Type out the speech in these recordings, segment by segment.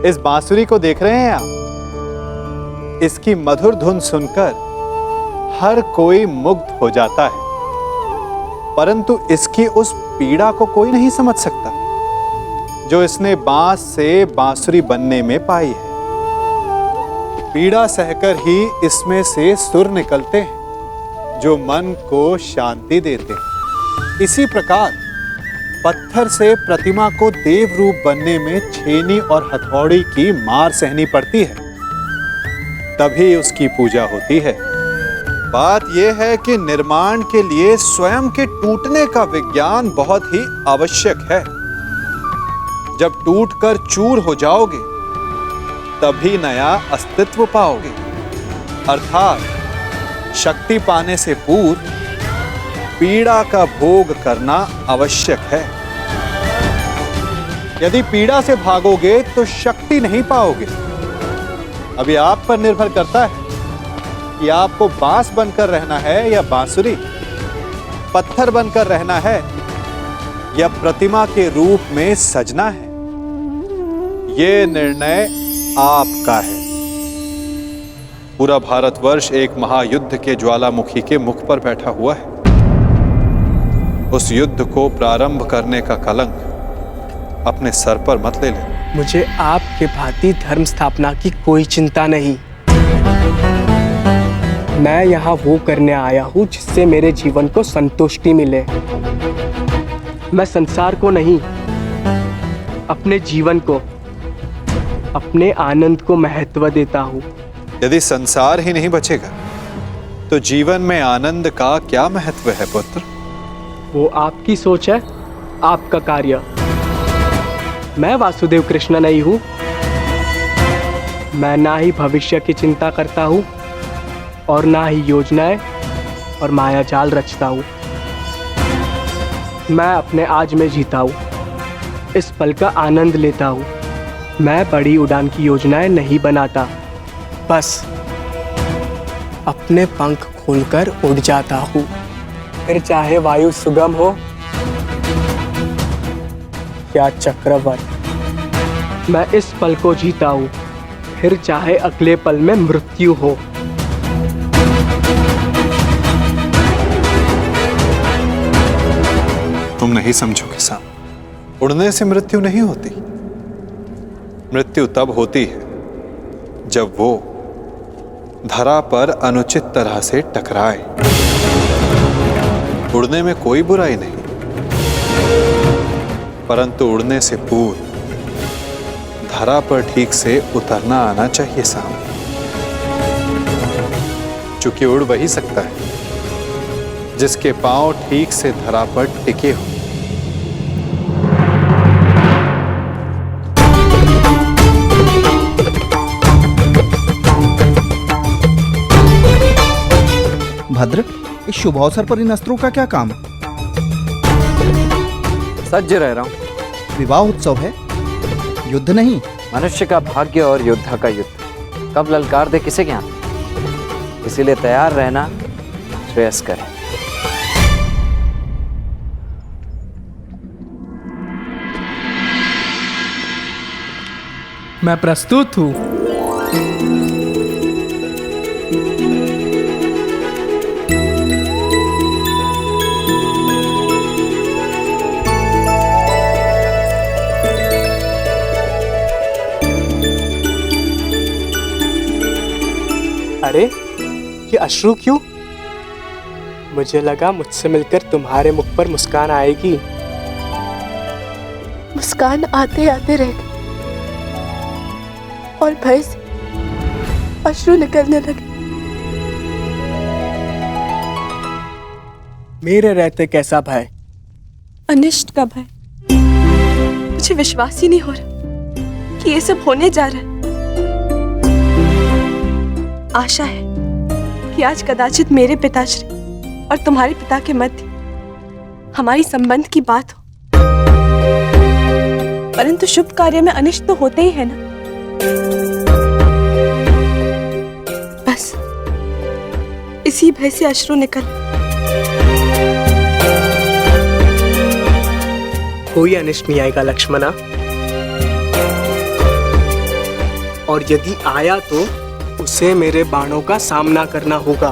इस बांसुरी को देख रहे हैं आप? इसकी मधुर धुन सुनकर हर कोई मुग्ध हो जाता है, परंतु इसकी उस पीड़ा को कोई नहीं समझ सकता जो इसने बांस से बांसुरी बनने में पाई है। पीड़ा सहकर ही इसमें से सुर निकलते हैं जो मन को शांति देते हैं। इसी प्रकार पत्थर से प्रतिमा को देव रूप बनने में छेनी और हथौड़ी की मार सहनी पड़ती है, तभी उसकी पूजा होती है। बात यह है कि निर्माण के लिए स्वयं के टूटने का विज्ञान बहुत ही आवश्यक है। जब टूटकर चूर हो जाओगे तभी नया अस्तित्व पाओगे। अर्थात शक्ति पाने से पूर्व पीड़ा का भोग करना आवश्यक है। यदि पीड़ा से भागोगे तो शक्ति नहीं पाओगे। अभी आप पर निर्भर करता है कि आपको बांस बनकर रहना है या बांसुरी, पत्थर बनकर रहना है या प्रतिमा के रूप में सजना है। यह निर्णय आपका है। पूरा भारतवर्ष एक महायुद्ध के ज्वालामुखी के मुख पर बैठा हुआ है। उस युद्ध को प्रारंभ करने का कलंक अपने सर पर मत ले ले। मुझे आपके भांति धर्म स्थापना की कोई चिंता नहीं। मैं यहाँ वो करने आया हूँ जिससे मेरे जीवन को संतुष्टि मिले। मैं संसार को नहीं, अपने जीवन को, अपने आनंद को महत्व देता हूँ। यदि संसार ही नहीं बचेगा तो जीवन में आनंद का क्या महत्व है पुत्र? वो आपकी सोच है, आपका कार्य। मैं वासुदेव कृष्ण नहीं हूँ। मैं ना ही भविष्य की चिंता करता हूँ और ना ही योजनाएं और माया जाल रचता हूँ। मैं अपने आज में जीता हूँ, इस पल का आनंद लेता हूँ। मैं बड़ी उड़ान की योजनाएं नहीं बनाता, बस अपने पंख खोलकर उड़ जाता हूँ। फिर चाहे वायु सुगम हो या चक्रवात, मैं इस पल को जीता हूँ। फिर चाहे अगले पल में मृत्यु हो। तुम नहीं समझोगे साम। उड़ने से मृत्यु नहीं होती। मृत्यु तब होती है जब वो धरा पर अनुचित तरह से टकराए। उड़ने में कोई बुराई नहीं, परंतु उड़ने से पूर्व धरा पर ठीक से उतरना आना चाहिए साम। चूंकि उड़ वही सकता है जिसके पांव ठीक से धरा पर टिके हो। भद्र, इस शुभ अवसर पर इन अस्त्रों का क्या काम? सज्ज रह रहा हूं। विवाह उत्सव है, युद्ध नहीं। मनुष्य का भाग्य और योद्धा का युद्ध कब ललकार दे किसे ज्ञान। इसीलिए तैयार रहना श्रेयस्कर है। मैं प्रस्तुत हूँ। अरे ये अश्रु क्यों? मुझे लगा मुझसे मिलकर तुम्हारे मुख पर मुस्कान आएगी। मुस्कान आते आते रह गई और भय से अश्रु निकलने लगे। मेरे रहते कैसा भय? अनिष्ट का भय। मुझे विश्वास ही नहीं हो रहा कि ये सब होने जा रहा है। आशा है कि आज कदाचित मेरे पिताश्री और तुम्हारे पिता के मध्य हमारी संबंध की बात हो, परंतु शुभ कार्य में अनिष्ट तो होते ही है ना। बस इसी भय से अश्रु निकल। कोई अनिष्ट नहीं आएगा लक्ष्मणा। और यदि आया तो उसे मेरे बाणों का सामना करना होगा।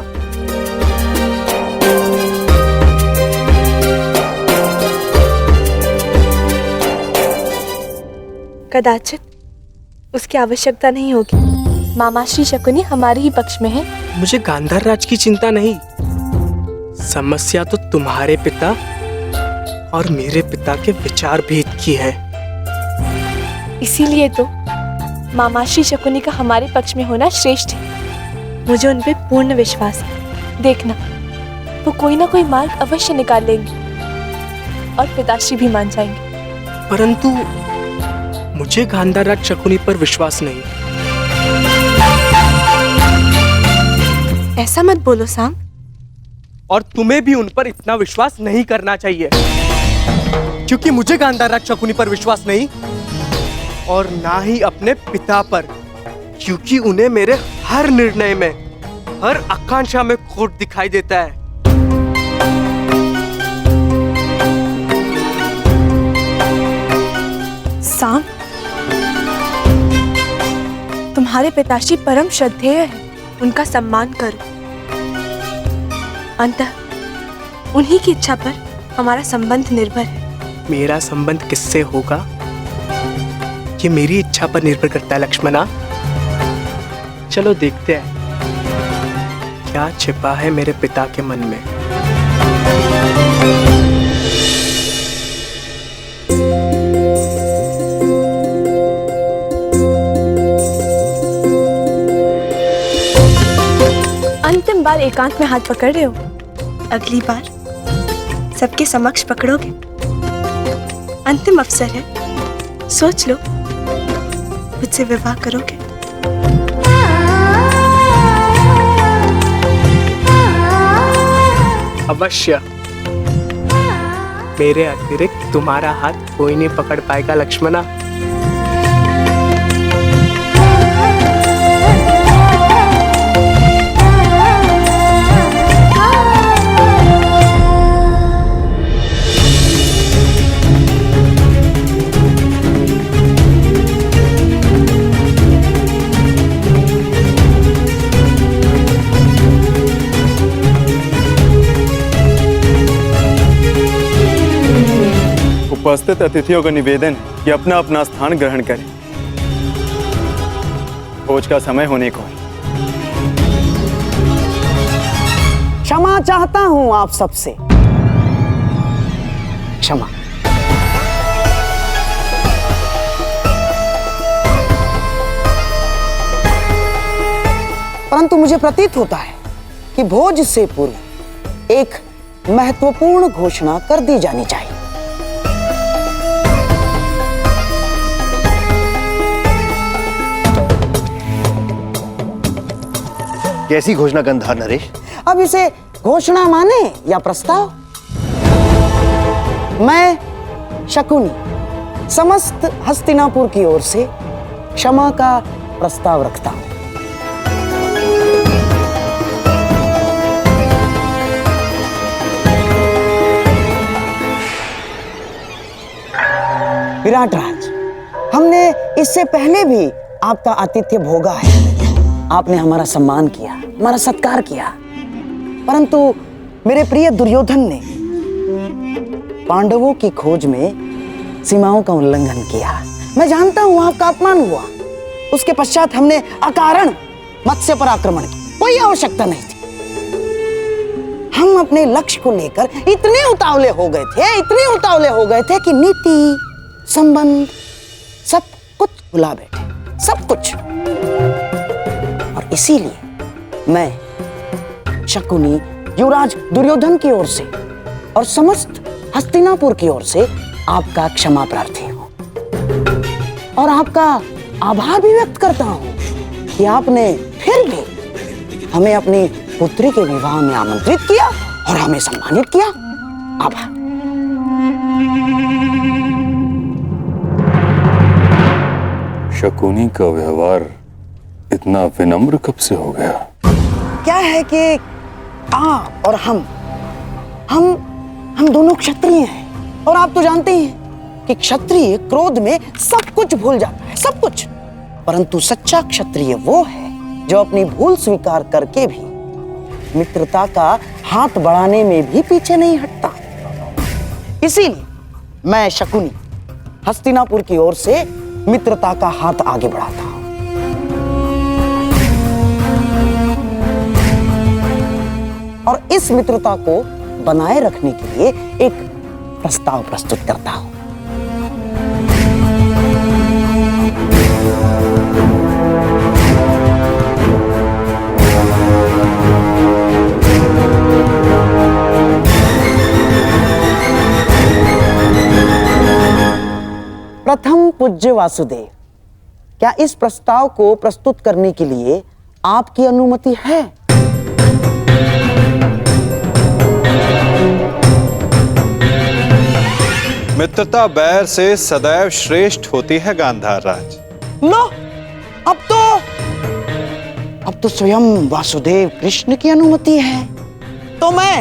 कदाचित उसकी आवश्यकता नहीं होगी। मामाश्री शकुनी हमारे ही पक्ष में है। मुझे गांधार राज की चिंता नहीं, समस्या तो तुम्हारे पिता और मेरे पिता के विचार भेद की है। इसीलिए तो मामाश्री शकुनी का हमारे पक्ष में होना श्रेष्ठ है। मुझे उन पे पूर्ण विश्वास है। देखना, वो कोई ना कोई मार्ग अवश्य निकाल लेंगे और पिताश्री भी मान जाएंगे। परंतु मुझे गांधार राज शकुनी पर विश्वास नहीं। ऐसा मत बोलो साम। और तुम्हें भी उन पर इतना विश्वास नहीं करना चाहिए, क्योंकि मुझे गांधार राज शकुनी पर विश्वास नहीं और ना ही अपने पिता पर, क्योंकि उन्हें मेरे हर निर्णय में, हर आकांक्षा में खोट दिखाई देता है। साम, तुम्हारे पिताश्री परम श्रद्धेय है, उनका सम्मान करो। अंततः उन्हीं की इच्छा पर हमारा संबंध निर्भर है। मेरा संबंध किससे होगा ये मेरी इच्छा पर निर्भर करता है लक्ष्मणा। चलो देखते हैं क्या छिपा है मेरे पिता के मन में। अंतिम बार एकांत में हाथ पकड़ रहे हो, अगली बार सबके समक्ष पकड़ोगे। अंतिम अवसर है, सोच लो, मुझसे विवाह करोगे? अवश्य। मेरे अतिरिक्त तुम्हारा हाथ कोई नहीं पकड़ पाएगा लक्ष्मणा। उपस्थित अतिथियों का निवेदन है कि अपना अपना स्थान ग्रहण करें। भोज का समय होने को है। क्षमा चाहता हूं आप सबसे, क्षमा। परंतु मुझे प्रतीत होता है कि भोज से पूर्व एक महत्वपूर्ण घोषणा कर दी जानी चाहिए। कैसी घोषणा गंधार नरेश? अब इसे घोषणा माने या प्रस्ताव? मैं शकुनी समस्त हस्तिनापुर की ओर से क्षमा का प्रस्ताव रखता हूं। विराट राज, हमने इससे पहले भी आपका आतिथ्य भोगा है। आपने हमारा सम्मान किया, हमारा सत्कार किया, परंतु मेरे प्रिय दुर्योधन ने पांडवों की खोज में सीमाओं का उल्लंघन किया। मैं जानता हूं आपका अपमान हुआ। उसके पश्चात हमने अकारण मत्स्य पर आक्रमण किया, कोई आवश्यकता नहीं थी। हम अपने लक्ष्य को लेकर इतने उतावले हो गए थे कि नीति, संबंध, सब कुछ भुला बैठे, सब कुछ। और इसीलिए मैं शकुनी युवराज दुर्योधन की ओर से और समस्त हस्तिनापुर की ओर से आपका क्षमा प्रार्थी हूं और आपका आभार भी व्यक्त करता हूं कि आपने फिर भी हमें अपनी पुत्री के विवाह में आमंत्रित किया और हमें सम्मानित किया। आभार। शकुनी का व्यवहार इतना विनम्र कब से हो गया? क्या है कि आप और हम दोनों क्षत्रिय हैं और आप तो जानते हैं कि क्षत्रिय क्रोध में सब कुछ भूल जाता है, सब कुछ। परंतु सच्चा क्षत्रिय वो है जो अपनी भूल स्वीकार करके भी मित्रता का हाथ बढ़ाने में भी पीछे नहीं हटता। इसीलिए मैं शकुनी हस्तिनापुर की ओर से मित्रता का हाथ आगे बढ़ाता हूं। और इस मित्रता को बनाए रखने के लिए एक प्रस्ताव प्रस्तुत करता हूं। प्रथम पूज्य वासुदेव, क्या इस प्रस्ताव को प्रस्तुत करने के लिए आपकी अनुमति है? मित्रता बैर से सदैव श्रेष्ठ होती है गांधार राज। लो, अब तो स्वयं वासुदेव कृष्ण की अनुमति है। तो मैं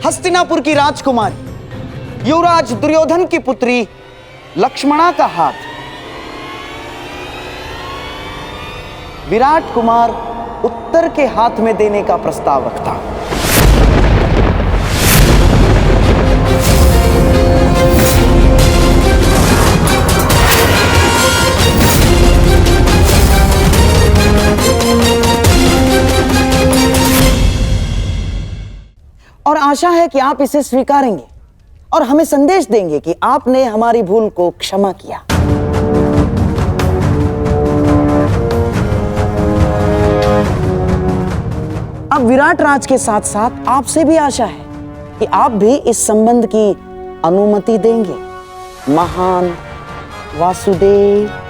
हस्तिनापुर की राजकुमारी युवराज दुर्योधन की पुत्री लक्ष्मणा का हाथ विराट कुमार उत्तर के हाथ में देने का प्रस्ताव रखता हूं। और आशा है कि आप इसे स्वीकारेंगे और हमें संदेश देंगे कि आपने हमारी भूल को क्षमा किया। अब विराट राज के साथ साथ आपसे भी आशा है कि आप भी इस संबंध की अनुमति देंगे। महान वासुदेव।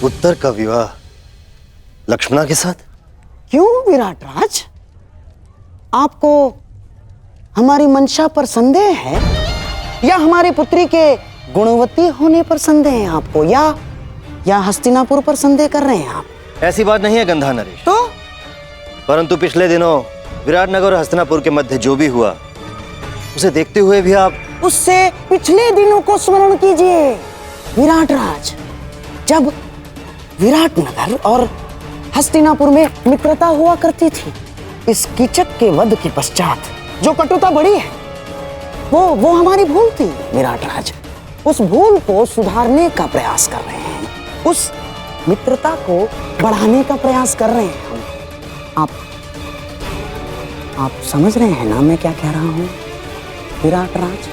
उत्तर का विवाह लक्ष्मणा के साथ? क्यों विराट राज, आपको हमारी मंशा पर संदेह है या हमारी पुत्री के गुणवती होने पर संदेह है आपको, या हस्तिनापुर पर संदेह कर रहे हैं आप? ऐसी बात नहीं है गंधार नरेश। तो परंतु पिछले दिनों विराटनगर और हस्तिनापुर के मध्य जो भी हुआ उसे देखते हुए भी आप उससे पिछले दिनों को स्मरण कीजिए विराट राज, जब विराटनगर और हस्तिनापुर में मित्रता हुआ करती थी। इस कीचक के वध के पश्चात जो कटुता बढ़ी है वो हमारी भूल थी विराट राज। उस भूल को सुधारने का प्रयास कर रहे हैं, उस मित्रता को बढ़ाने का प्रयास कर रहे हैं हम। आप समझ रहे हैं ना मैं क्या कह रहा हूं विराट राज?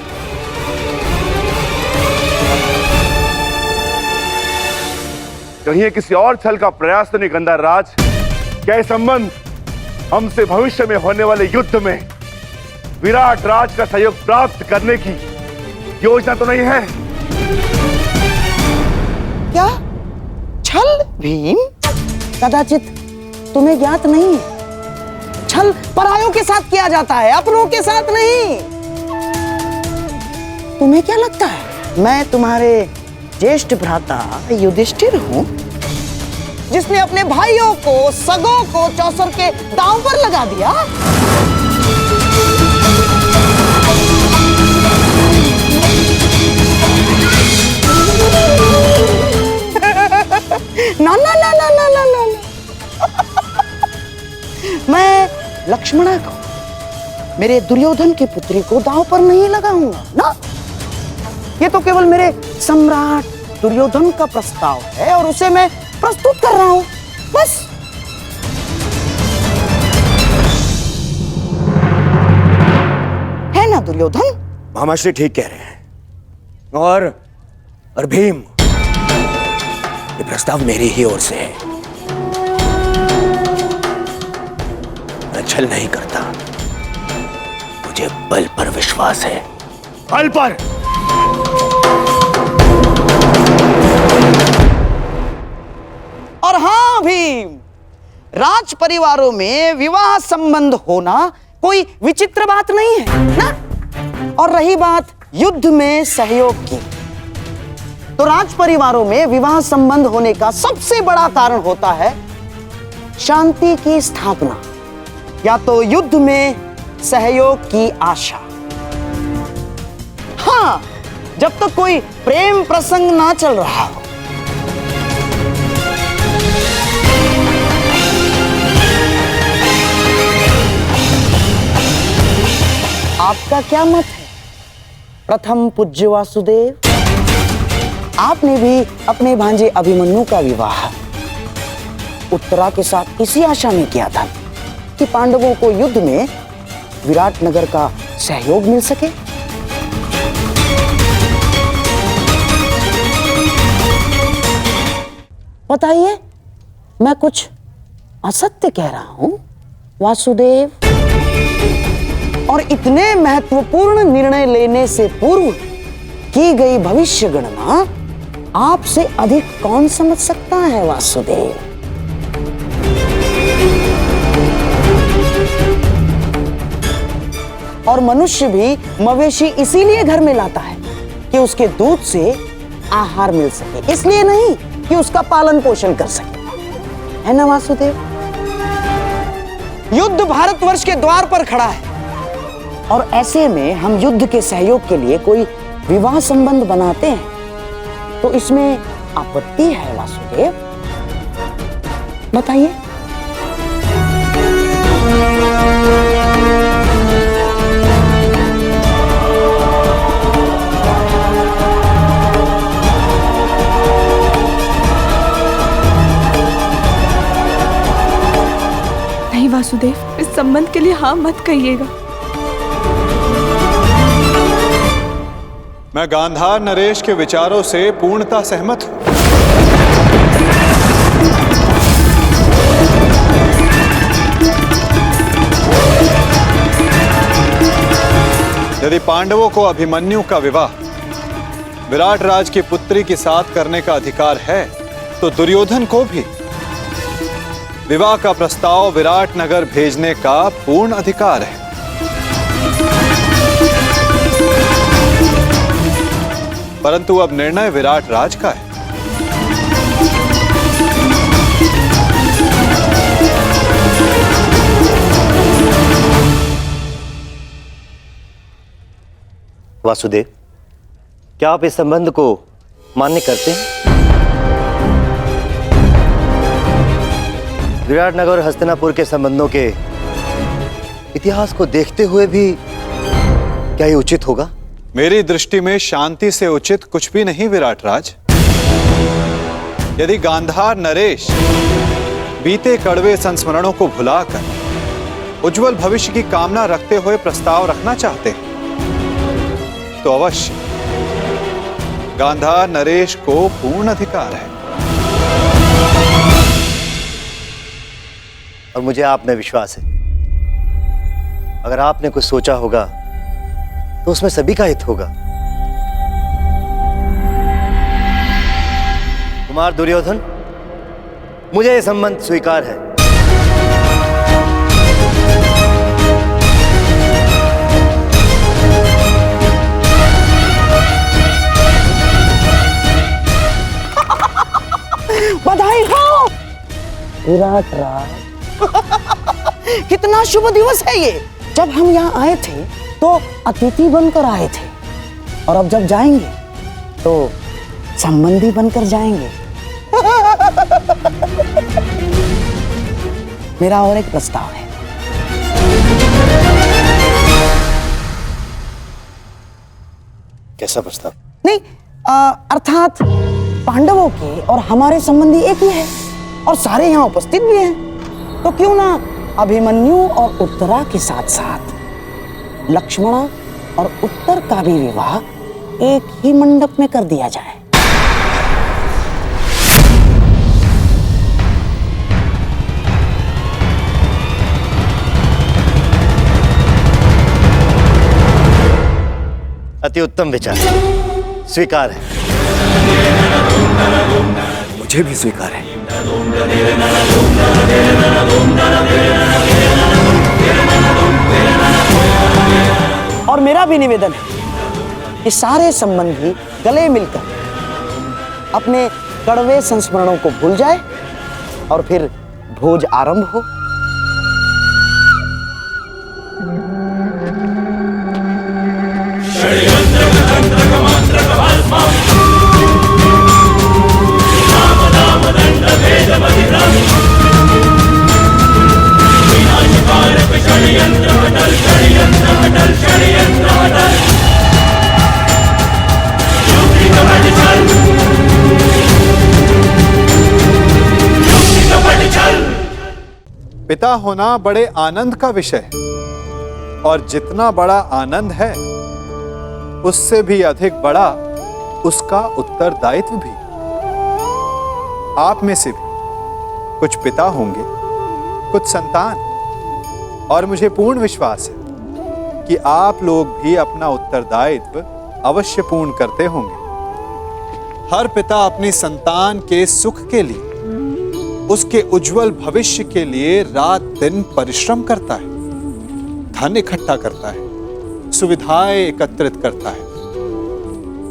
कहीं किसी और छल का प्रयास तो नहीं गंधार राज? क्या यह संबंध हमसे भविष्य में होने वाले युद्ध में विराट राज का सहयोग प्राप्त करने की योजना तो नहीं है? क्या छल भीम? कदाचित तुम्हें ज्ञात नहीं है, छल परायों के साथ किया जाता है, अपनों के साथ नहीं। तुम्हें क्या लगता है मैं तुम्हारे ज्येष्ठ भ्राता युधिष्ठिर हूं, जिसने अपने भाइयों को सगों को चौसर के दांव पर लगा दिया? ना ना ना ना ना ना ना मैं लक्ष्मणा को, मेरे दुर्योधन की पुत्री को दांव पर नहीं लगाऊंगा ना। ये तो केवल मेरे सम्राट दुर्योधन का प्रस्ताव है और उसे मैं प्रस्तुत कर रहा हूं, बस। है ना दुर्योधन? भामाश्री ठीक कह रहे हैं। और भीम, ये प्रस्ताव मेरी ही ओर से है। मैं छल नहीं करता, मुझे बल पर विश्वास है। बल पर। और हाँ भीम, राज परिवारों में विवाह संबंध होना कोई विचित्र बात नहीं है ना। और रही बात युद्ध में सहयोग की, तो राज परिवारों में विवाह संबंध होने का सबसे बड़ा कारण होता है शांति की स्थापना या तो युद्ध में सहयोग की आशा। हाँ, जब तक कोई प्रेम प्रसंग ना चल रहा हो। आपका क्या मत है प्रथम पूज्य वासुदेव? आपने भी अपने भांजे अभिमन्यु का विवाह उत्तरा के साथ इसी आशा में किया था कि पांडवों को युद्ध में विराटनगर का सहयोग मिल सके। बताइए, मैं कुछ असत्य कह रहा हूं वासुदेव? और इतने महत्वपूर्ण निर्णय लेने से पूर्व की गई भविष्य गणना आपसे अधिक कौन समझ सकता है वासुदेव? और मनुष्य भी मवेशी इसीलिए घर में लाता है कि उसके दूध से आहार मिल सके, इसलिए नहीं कि उसका पालन पोषण कर सके, है ना वासुदेव? युद्ध भारतवर्ष के द्वार पर खड़ा है और ऐसे में हम युद्ध के सहयोग के लिए कोई विवाह संबंध बनाते हैं तो इसमें आपत्ति है वासुदेव? बताइए। नहीं वासुदेव, इस संबंध के लिए हाँ मत कहिएगा। मैं गांधार नरेश के विचारों से पूर्णतः सहमत हूं। यदि पांडवों को अभिमन्यु का विवाह विराट राज की पुत्री के साथ करने का अधिकार है, तो दुर्योधन को भी विवाह का प्रस्ताव विराट नगर भेजने का पूर्ण अधिकार है। परंतु अब निर्णय विराट राज का है। वासुदेव, क्या आप इस संबंध को मान्य करते हैं? विराटनगर और हस्तिनापुर के संबंधों के इतिहास को देखते हुए भी क्या ये उचित होगा? मेरी दृष्टि में शांति से उचित कुछ भी नहीं विराट राज। यदि गांधार नरेश बीते कड़वे संस्मरणों को भुलाकर उज्जवल भविष्य की कामना रखते हुए प्रस्ताव रखना चाहते हैं तो अवश्य गांधार नरेश को पूर्ण अधिकार है। और मुझे आप में विश्वास है, अगर आपने कुछ सोचा होगा तो उसमें सभी का हित होगा। कुमार दुर्योधन, मुझे यह संबंध स्वीकार है। बधाई हो विराट राज। कितना शुभ दिवस है ये। जब हम यहाँ आए थे तो अतिथि बनकर आए थे और अब जब जाएंगे तो संबंधी बनकर जाएंगे। मेरा और एक प्रस्ताव है। कैसा प्रस्ताव? नहीं, अर्थात पांडवों के और हमारे संबंधी एक ही है और सारे यहाँ उपस्थित भी हैं, तो क्यों ना अभिमन्यु और उत्तरा के साथ साथ लक्ष्मणा और उत्तर का भी विवाह एक ही मंडप में कर दिया जाए। अति उत्तम विचार, स्वीकार है। मुझे भी स्वीकार है। और मेरा भी निवेदन है कि सारे संबंधी गले मिलकर अपने कड़वे संस्मरणों को भूल जाए और फिर भोज आरंभ हो। पिता होना बड़े आनंद का विषय है, और जितना बड़ा आनंद है उससे भी अधिक बड़ा उसका उत्तरदायित्व भी। आप में से भी कुछ पिता होंगे, कुछ संतान, और मुझे पूर्ण विश्वास है कि आप लोग भी अपना उत्तरदायित्व अवश्य पूर्ण करते होंगे। हर पिता अपनी संतान के सुख के लिए, उसके उज्जवल भविष्य के लिए रात दिन परिश्रम करता है, धन इकट्ठा करता है, सुविधाएं एकत्रित करता है।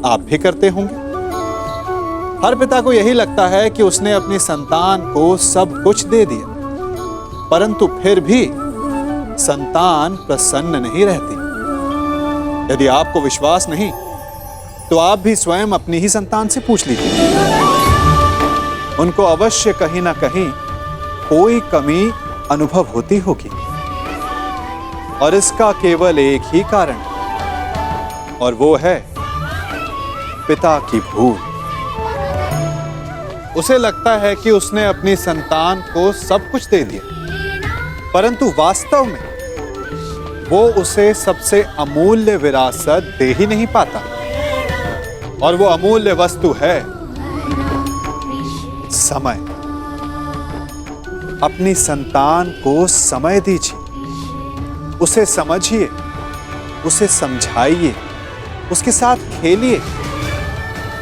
आप भी करते होंगे। हर पिता को यही लगता है कि उसने अपनी संतान को सब कुछ दे दिया, परंतु फिर भी संतान प्रसन्न नहीं रहती। यदि आपको विश्वास नहीं तो आप भी स्वयं अपनी ही संतान से पूछ लीजिए। उनको अवश्य कहीं ना कहीं कोई कमी अनुभव होती होगी, और इसका केवल एक ही कारण है, और वो है पिता की भूल। उसे लगता है कि उसने अपनी संतान को सब कुछ दे दिया, परंतु वास्तव में वो उसे सबसे अमूल्य विरासत दे ही नहीं पाता, और वो अमूल्य वस्तु है समय। अपनी संतान को समय दीजिए, उसे समझिए, उसे समझाइए, उसके साथ खेलिए,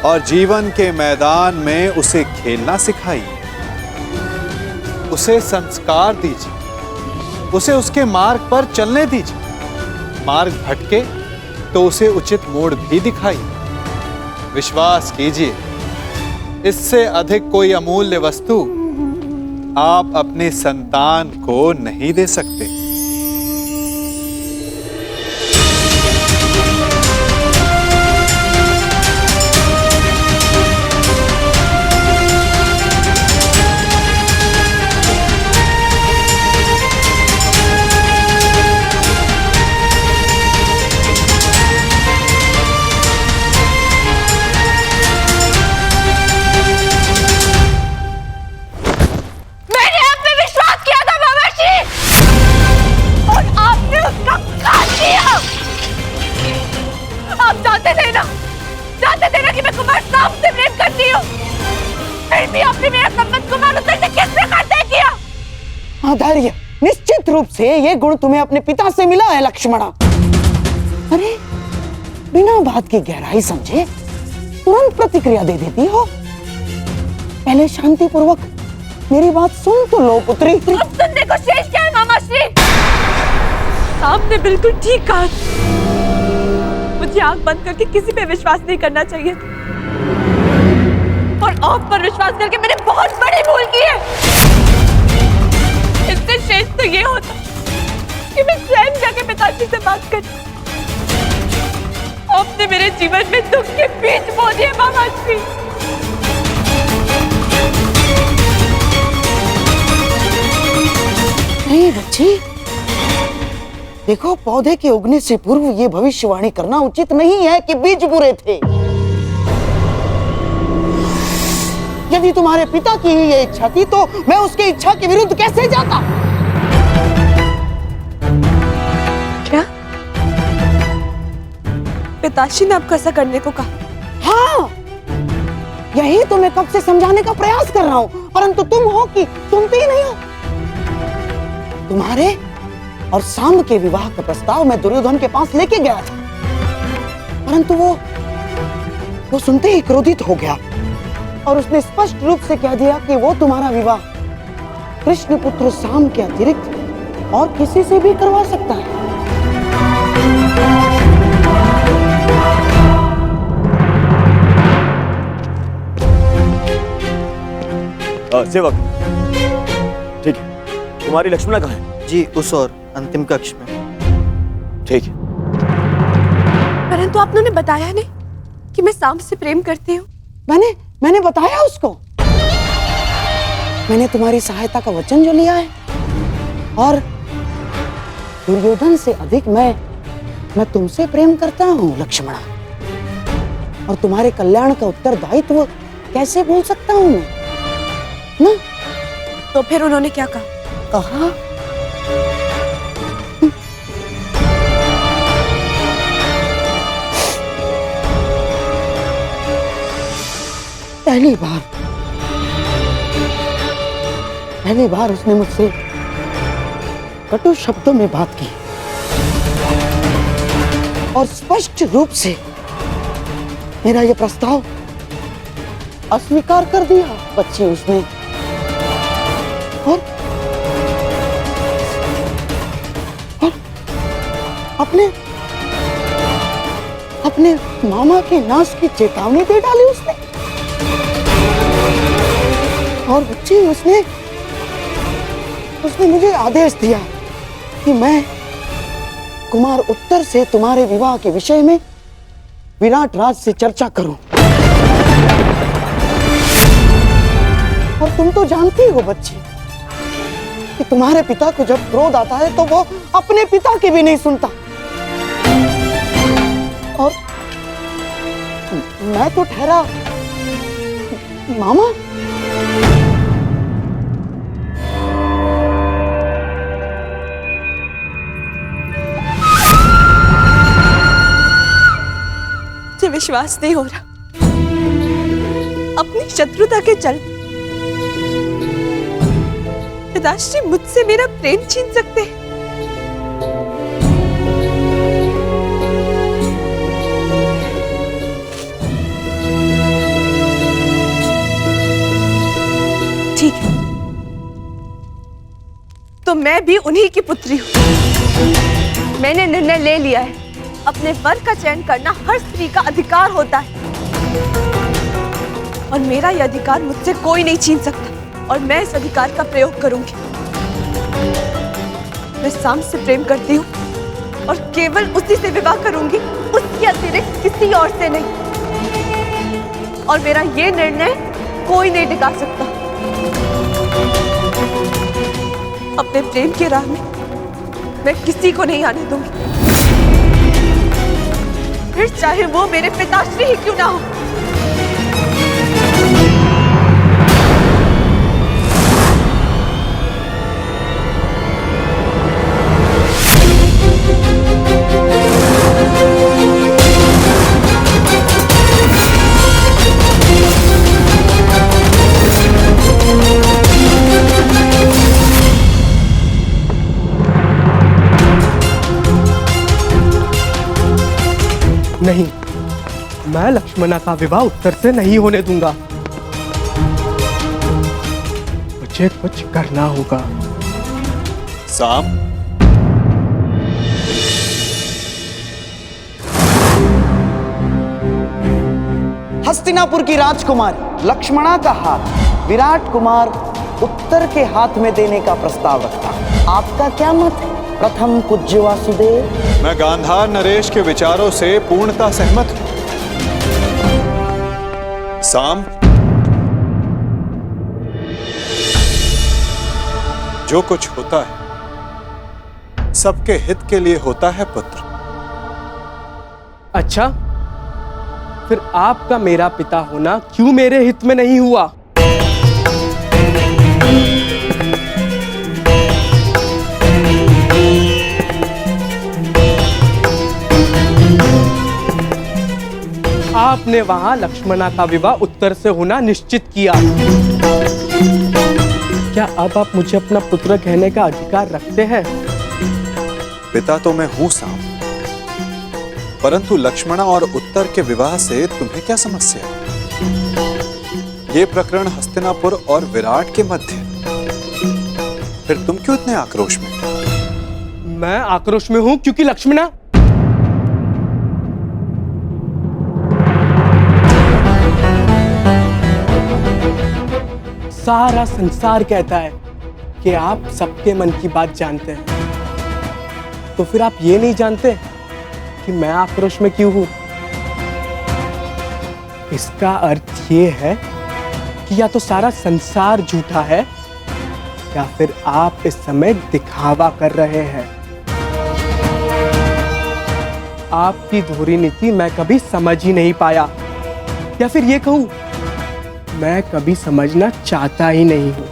और जीवन के मैदान में उसे खेलना सिखाइए। उसे संस्कार दीजिए, उसे उसके मार्ग पर चलने दीजिए। मार्ग भटके तो उसे उचित मोड़ भी दिखाइए। विश्वास कीजिए, इससे अधिक कोई अमूल्य वस्तु आप अपने संतान को नहीं दे सकते। धैर्य, निश्चित रूप से ये गुण तुम्हें अपने पिता से मिला है लक्ष्मणा। अरे बिना बात की गहराई समझे तुरंत प्रतिक्रिया दे देती हो। पहले शांति पूर्वक मेरी बात सुन तो लो पुत्री। अब सुनने को शेष क्या है मामा श्री? आपने बिल्कुल ठीक कहा। मुझे आंख बंद करके किसी पे विश्वास नहीं करना चाहिए, और आप पर विश्वास करके मैंने बहुत बड़ी भूल की है। इससे शेष तो ये होता कि मैं स्वयं जाके पिताजी से बात कर। आपने मेरे जीवन में दुख के बीज बो दिए मामा श्री। नहीं बच्ची, देखो पौधे के उगने से पूर्व ये भविष्यवाणी करना उचित नहीं है कि बीज बुरे थे। यदि तुम्हारे पिता की ही ये इच्छा थी तो मैं उसकी इच्छा के विरुद्ध कैसे जाता? क्या पिताश्री ने आपको ऐसा करने को कहा? हाँ, यही तो मैं कब से समझाने का प्रयास कर रहा हूँ, परंतु तुम हो कि सुनते ही नहीं हो। तुम्हारे और सांब के विवाह का प्रस्ताव मैं दुर्योधन के पास लेके गया था, परंतु वो सुनते ही क्रोधित हो गया और उसने स्पष्ट रूप से कह दिया कि वो तुम्हारा विवाह कृष्ण पुत्र सांब के अतिरिक्त और किसी से भी करवा सकता है। सेवक, ठीक है, तुम्हारी लक्ष्मणा कहाँ है? जी उस और अंतिम कक्ष में। ठीक है। परंतु आपने उन्हें बताया नहीं कि मैं सांब से प्रेम करती हूँ। मैंने बताया उसको। मैंने तुम्हारी सहायता का वचन जो लिया है, और दुर्योधन से अधिक मैं तुमसे प्रेम करता हूँ लक्ष्मणा, और तुम्हारे कल्याण का उत्तरदायित्व कैसे भूल सकता हूँ मैं ना? तो फिर उन्होंने क्या कहा? कहा पहली बार उसने मुझसे कटु शब्दों में बात की और स्पष्ट रूप से मेरा यह प्रस्ताव अस्वीकार कर दिया बच्ची उसने। और अपने मामा के नाश की चेतावनी दे डाली उसने। और बच्ची उसने मुझे आदेश दिया कि मैं कुमार उत्तर से तुम्हारे विवाह के विषय में विराट राज से चर्चा करूं। और तुम तो जानती हो बच्ची कि तुम्हारे पिता को जब क्रोध आता है तो वो अपने पिता की भी नहीं सुनता। और मैं तो ठहरा मामा। मुझे विश्वास नहीं हो रहा अपनी शत्रुता के चलते पिताश्री मुझसे मेरा प्रेम छीन सकते हैं। ठीक है, तो मैं भी उन्हीं की पुत्री हूं। मैंने निर्णय ले लिया है, अपने वर का चयन करना हर स्त्री का अधिकार होता है, और मेरा यह अधिकार मुझसे कोई नहीं छीन सकता, और मैं इस अधिकार का प्रयोग करूंगी। मैं सांब से प्रेम करती हूँ और केवल उसी से विवाह करूंगी, उसके अतिरिक्त किसी और से नहीं। और मेरा ये निर्णय कोई नहीं टिका सकता। अपने प्रेम के राह में मैं किसी को नहीं आने दूंगी, फिर चाहे वो मेरे पिताश्री ही क्यों ना हो। नहीं, मैं लक्ष्मणा का विवाह उत्तर से नहीं होने दूंगा। मुझे कुछ करना होगा। सांब, हस्तिनापुर की राजकुमारी लक्ष्मणा का हाथ विराट कुमार उत्तर के हाथ में देने का प्रस्ताव रखता। आपका क्या मत है प्रथम पूज्य वासुदेव? मैं गांधार नरेश के विचारों से पूर्णतः सहमत हूं। सांब, जो कुछ होता है सबके हित के लिए होता है पुत्र। अच्छा, फिर आपका मेरा पिता होना क्यों मेरे हित में नहीं हुआ? आपने वहां लक्ष्मणा का विवाह उत्तर से होना निश्चित किया। क्या अब आप मुझे अपना पुत्र कहने का अधिकार रखते हैं? पिता तो मैं हूं सांब, परंतु लक्ष्मणा और उत्तर के विवाह से तुम्हें क्या समस्या? ये प्रकरण हस्तिनापुर और विराट के मध्य, फिर तुम क्यों इतने आक्रोश में? मैं आक्रोश में हूं क्योंकि लक्ष्मणा सारा संसार कहता है कि आप सबके मन की बात जानते हैं, तो फिर आप ये नहीं जानते कि मैं आक्रोश में क्यों हूं? इसका अर्थ ये है कि या तो सारा संसार झूठा है या फिर आप इस समय दिखावा कर रहे हैं। आपकी धोरी नीति मैं कभी समझ ही नहीं पाया, या फिर ये कहूं मैं कभी समझना चाहता ही नहीं हूं,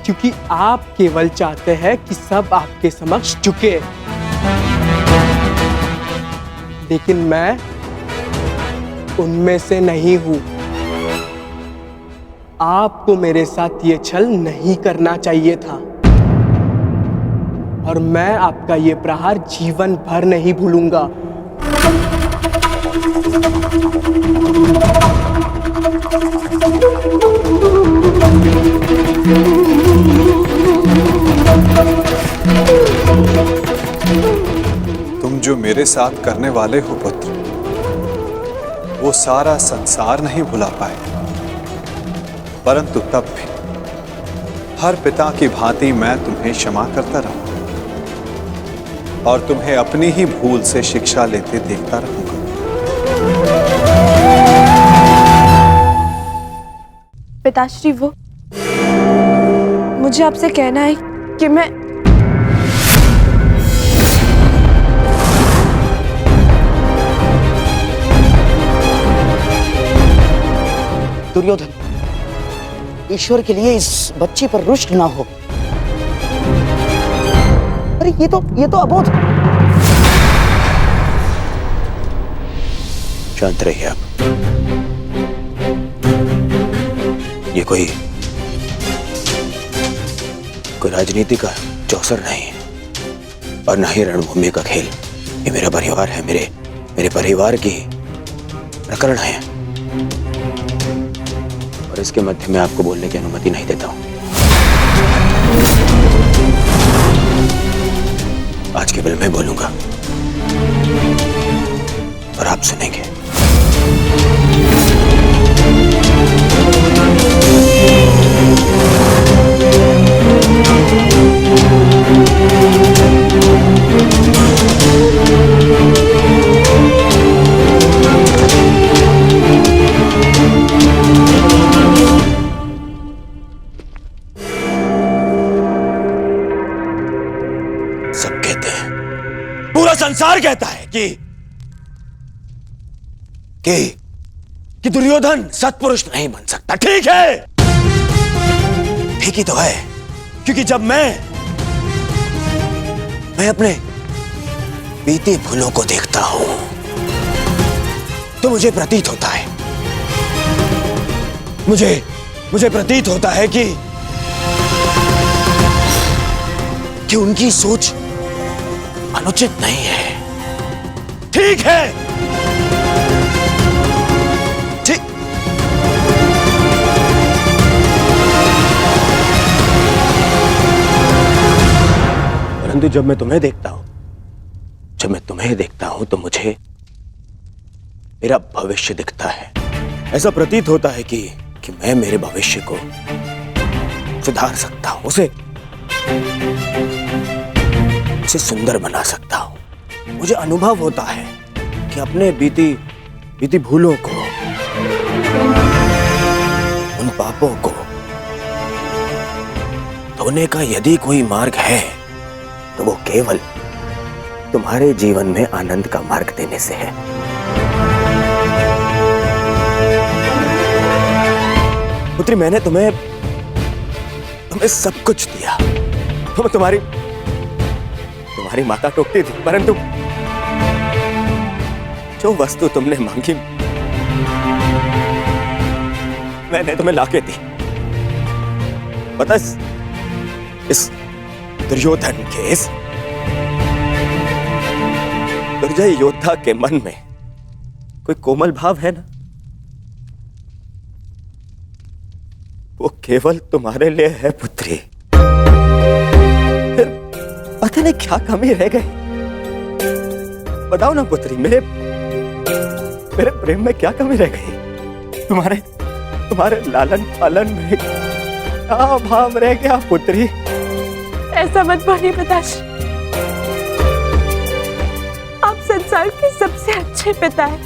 क्योंकि आप केवल चाहते हैं कि सब आपके समक्ष झुके। लेकिन मैं उनमें से नहीं हूं। आपको मेरे साथ ये छल नहीं करना चाहिए था, और मैं आपका ये प्रहार जीवन भर नहीं भूलूंगा। तुम जो मेरे साथ करने वाले हो पुत्र, वो सारा संसार नहीं भुला पाए, परंतु तब भी हर पिता की भांति मैं तुम्हें क्षमा करता रहूंगा और तुम्हें अपनी ही भूल से शिक्षा लेते देखता रहूंगा। पिताश्री, वो मुझे आपसे कहना है कि मैं दुर्योधन, ईश्वर के लिए इस बच्ची पर रुष्ट ना हो। अरे ये तो अबोध। शांत रहिए आप। ये कोई राजनीति का चौसर नहीं है और ना ही रणभूमि का खेल। ये मेरा परिवार है, मेरे परिवार की प्रकरण है, और इसके मध्य में आपको बोलने की अनुमति नहीं देता हूं। आज केवल मैं बोलूंगा और आप सुनेंगे। सब कहते हैं, पूरा संसार कहता है कि दुर्योधन सत्पुरुष नहीं बन सकता। ठीक है, ठीक ही तो है, क्योंकि जब मैं अपने बीती भूलों को देखता हूं तो मुझे प्रतीत होता है मुझे प्रतीत होता है कि उनकी सोच अनुचित नहीं है। ठीक है, ठीक। परंतु जब मैं तुम्हें देखता हूं तो मुझे मेरा भविष्य दिखता है। ऐसा प्रतीत होता है कि मैं मेरे भविष्य को सुधार सकता हूं, उसे सुंदर बना सकता हूं। मुझे अनुभव होता है कि अपने बीती भूलों को, उन पापों को धोने का यदि कोई मार्ग है तो वो केवल तुम्हारे जीवन में आनंद का मार्ग देने से है। पुत्री, मैंने तुम्हें सब कुछ दिया। तुम्हारी माता टोकती थी, परंतु जो वस्तु तुमने मांगी मैंने तुम्हें लाके दी। पता, इस दुर्योधन के, इस दुर्जय योद्धा के मन में कोई कोमल भाव है ना, वो केवल तुम्हारे लिए है पुत्री। फिर पता नहीं क्या कमी रह गई, बताओ ना पुत्री, मेरे प्रेम में क्या कमी रह गई? तुम्हारे लालन पालन में क्या भाव रह गया पुत्री? ऐसा मत बोलिए पिताश्री, आप संसार के सबसे अच्छे पिता हैं।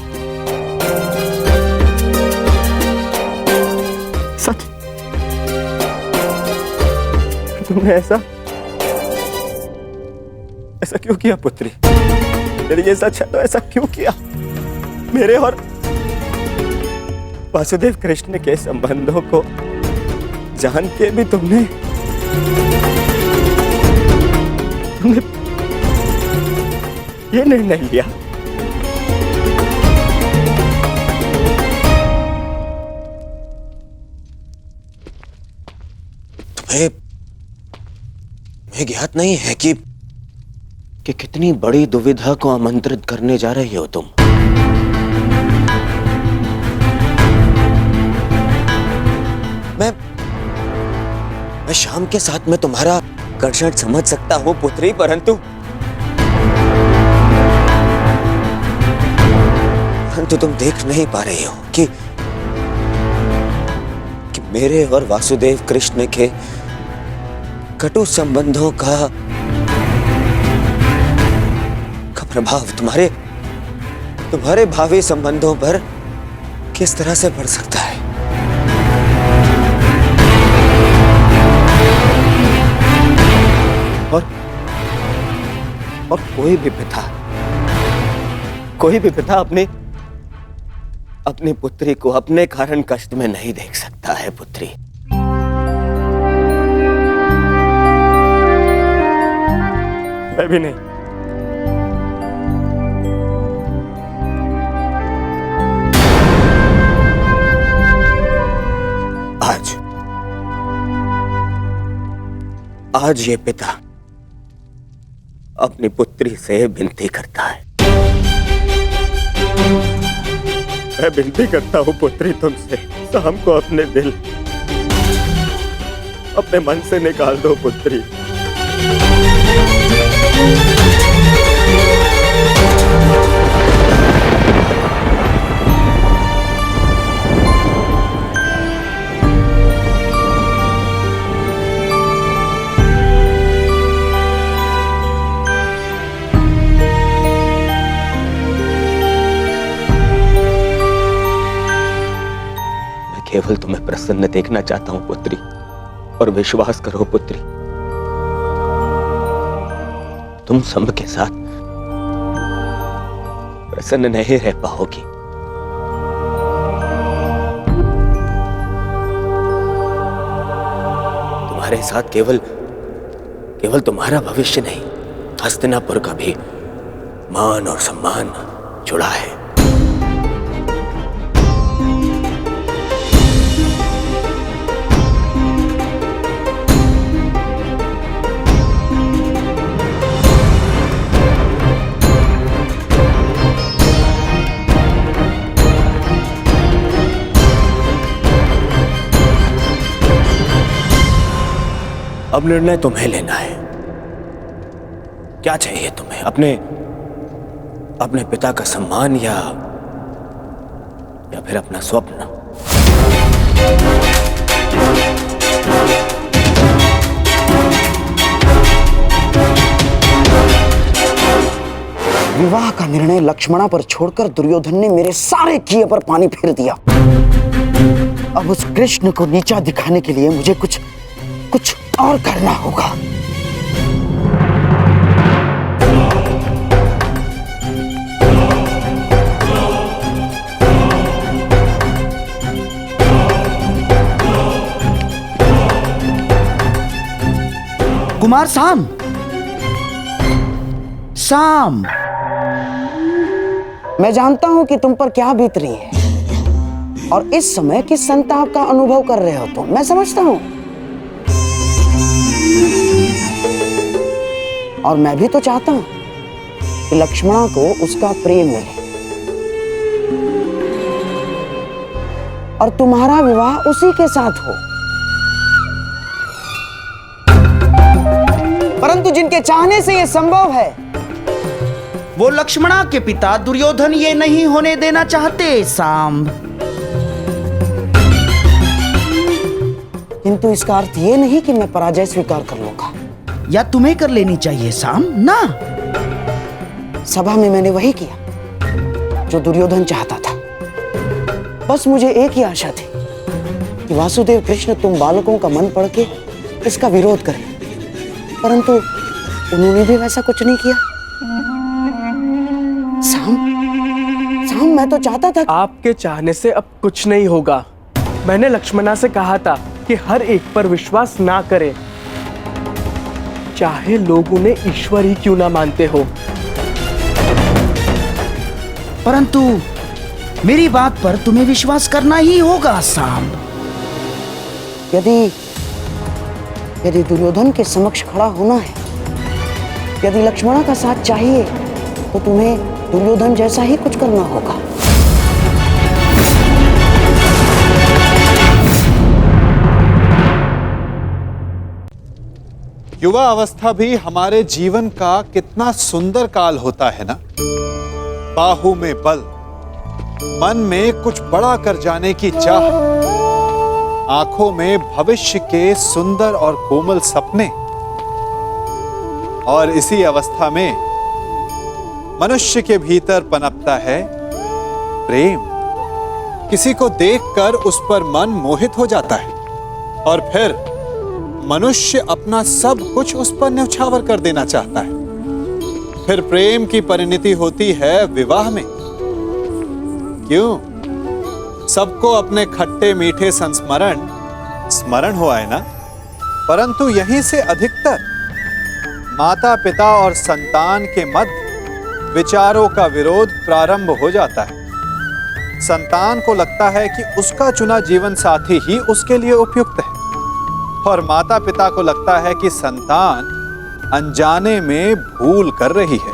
सच? तुमने ऐसा क्यों किया पुत्री? यदि ये सच है तो ऐसा क्यों किया? मेरे और वासुदेव कृष्ण के संबंधों को जान के भी तुमने ये निर्णय लिया। तुम्हें ज्ञात नहीं है कि कितनी बड़ी दुविधा को आमंत्रित करने जा रही हो तुम? मैं शाम के साथ में तुम्हारा कर्षण समझ सकता हूं पुत्री, परंतु तुम देख नहीं पा रही हो कि मेरे और वासुदेव कृष्ण के कटु संबंधों का प्रभाव तुम्हारे भावी संबंधों पर किस तरह से पड़ सकता है। और कोई भी पिता अपनी पुत्री को अपने कारण कष्ट में नहीं देख सकता है पुत्री। मैं भी नहीं। आज ये पिता अपनी पुत्री से विनती करता है। मैं विनती करता हूं पुत्री तुमसे, शाम को अपने दिल अपने मन से निकाल दो पुत्री। केवल तुम्हें प्रसन्न देखना चाहता हूं पुत्री, और विश्वास करो पुत्री, तुम सब के साथ प्रसन्न नहीं रह पाओगी। तुम्हारे साथ केवल तुम्हारा भविष्य नहीं, हस्तिनापुर का भी मान और सम्मान जुड़ा है। अब निर्णय तुम्हें लेना है। क्या चाहिए तुम्हें? अपने पिता का सम्मान या फिर अपना स्वप्न? विवाह का निर्णय लक्ष्मणा पर छोड़कर दुर्योधन ने मेरे सारे किए पर पानी फेर दिया। अब उस कृष्ण को नीचा दिखाने के लिए मुझे कुछ और करना होगा। कुमार साम, मैं जानता हूं कि तुम पर क्या बीत रही है और इस समय किस संताप का अनुभव कर रहे हो तुम। मैं समझता हूं, और मैं भी तो चाहता हूं कि लक्ष्मणा को उसका प्रेम मिले और तुम्हारा विवाह उसी के साथ हो। परंतु जिनके चाहने से यह संभव है, वो लक्ष्मणा के पिता दुर्योधन ये नहीं होने देना चाहते। सांब, किंतु इसका अर्थ ये नहीं कि मैं पराजय स्वीकार कर लूंगा। या तुम्हें कर लेनी चाहिए साम ना। सभा में मैंने वही किया जो दुर्योधन चाहता था। बस मुझे एक ही आशा थी कि वासुदेव कृष्ण तुम बालकों का मन पढ़ के इसका विरोध करें, परंतु उन्होंने भी वैसा कुछ नहीं किया। साम, मैं तो चाहता था। आपके चाहने से अब कुछ नहीं होगा। मैंने लक्ष्मणा से कहा था कि हर एक पर विश्वास ना करे, चाहे लोग उन्हें ईश्वर ही क्यों ना मानते हो। परंतु मेरी बात पर तुम्हें विश्वास करना ही होगा साम। यदि दुर्योधन के समक्ष खड़ा होना है, यदि लक्ष्मणा का साथ चाहिए, तो तुम्हें दुर्योधन जैसा ही कुछ करना होगा। युवा अवस्था भी हमारे जीवन का कितना सुंदर काल होता है ना। बाहु में बल, मन में कुछ बड़ा कर जाने की चाह, आंखों में भविष्य के सुंदर और कोमल सपने। और इसी अवस्था में मनुष्य के भीतर पनपता है प्रेम। किसी को देखकर उस पर मन मोहित हो जाता है और फिर मनुष्य अपना सब कुछ उस पर न्यौछावर कर देना चाहता है। फिर प्रेम की परिणति होती है विवाह में। क्यों? सबको अपने खट्टे मीठे संस्मरण स्मरण हुआ है ना। परंतु यहीं से अधिकतर माता पिता और संतान के मध्य विचारों का विरोध प्रारंभ हो जाता है। संतान को लगता है कि उसका चुना जीवन साथी ही उसके लिए उपयुक्त है, और माता पिता को लगता है कि संतान अनजाने में भूल कर रही है।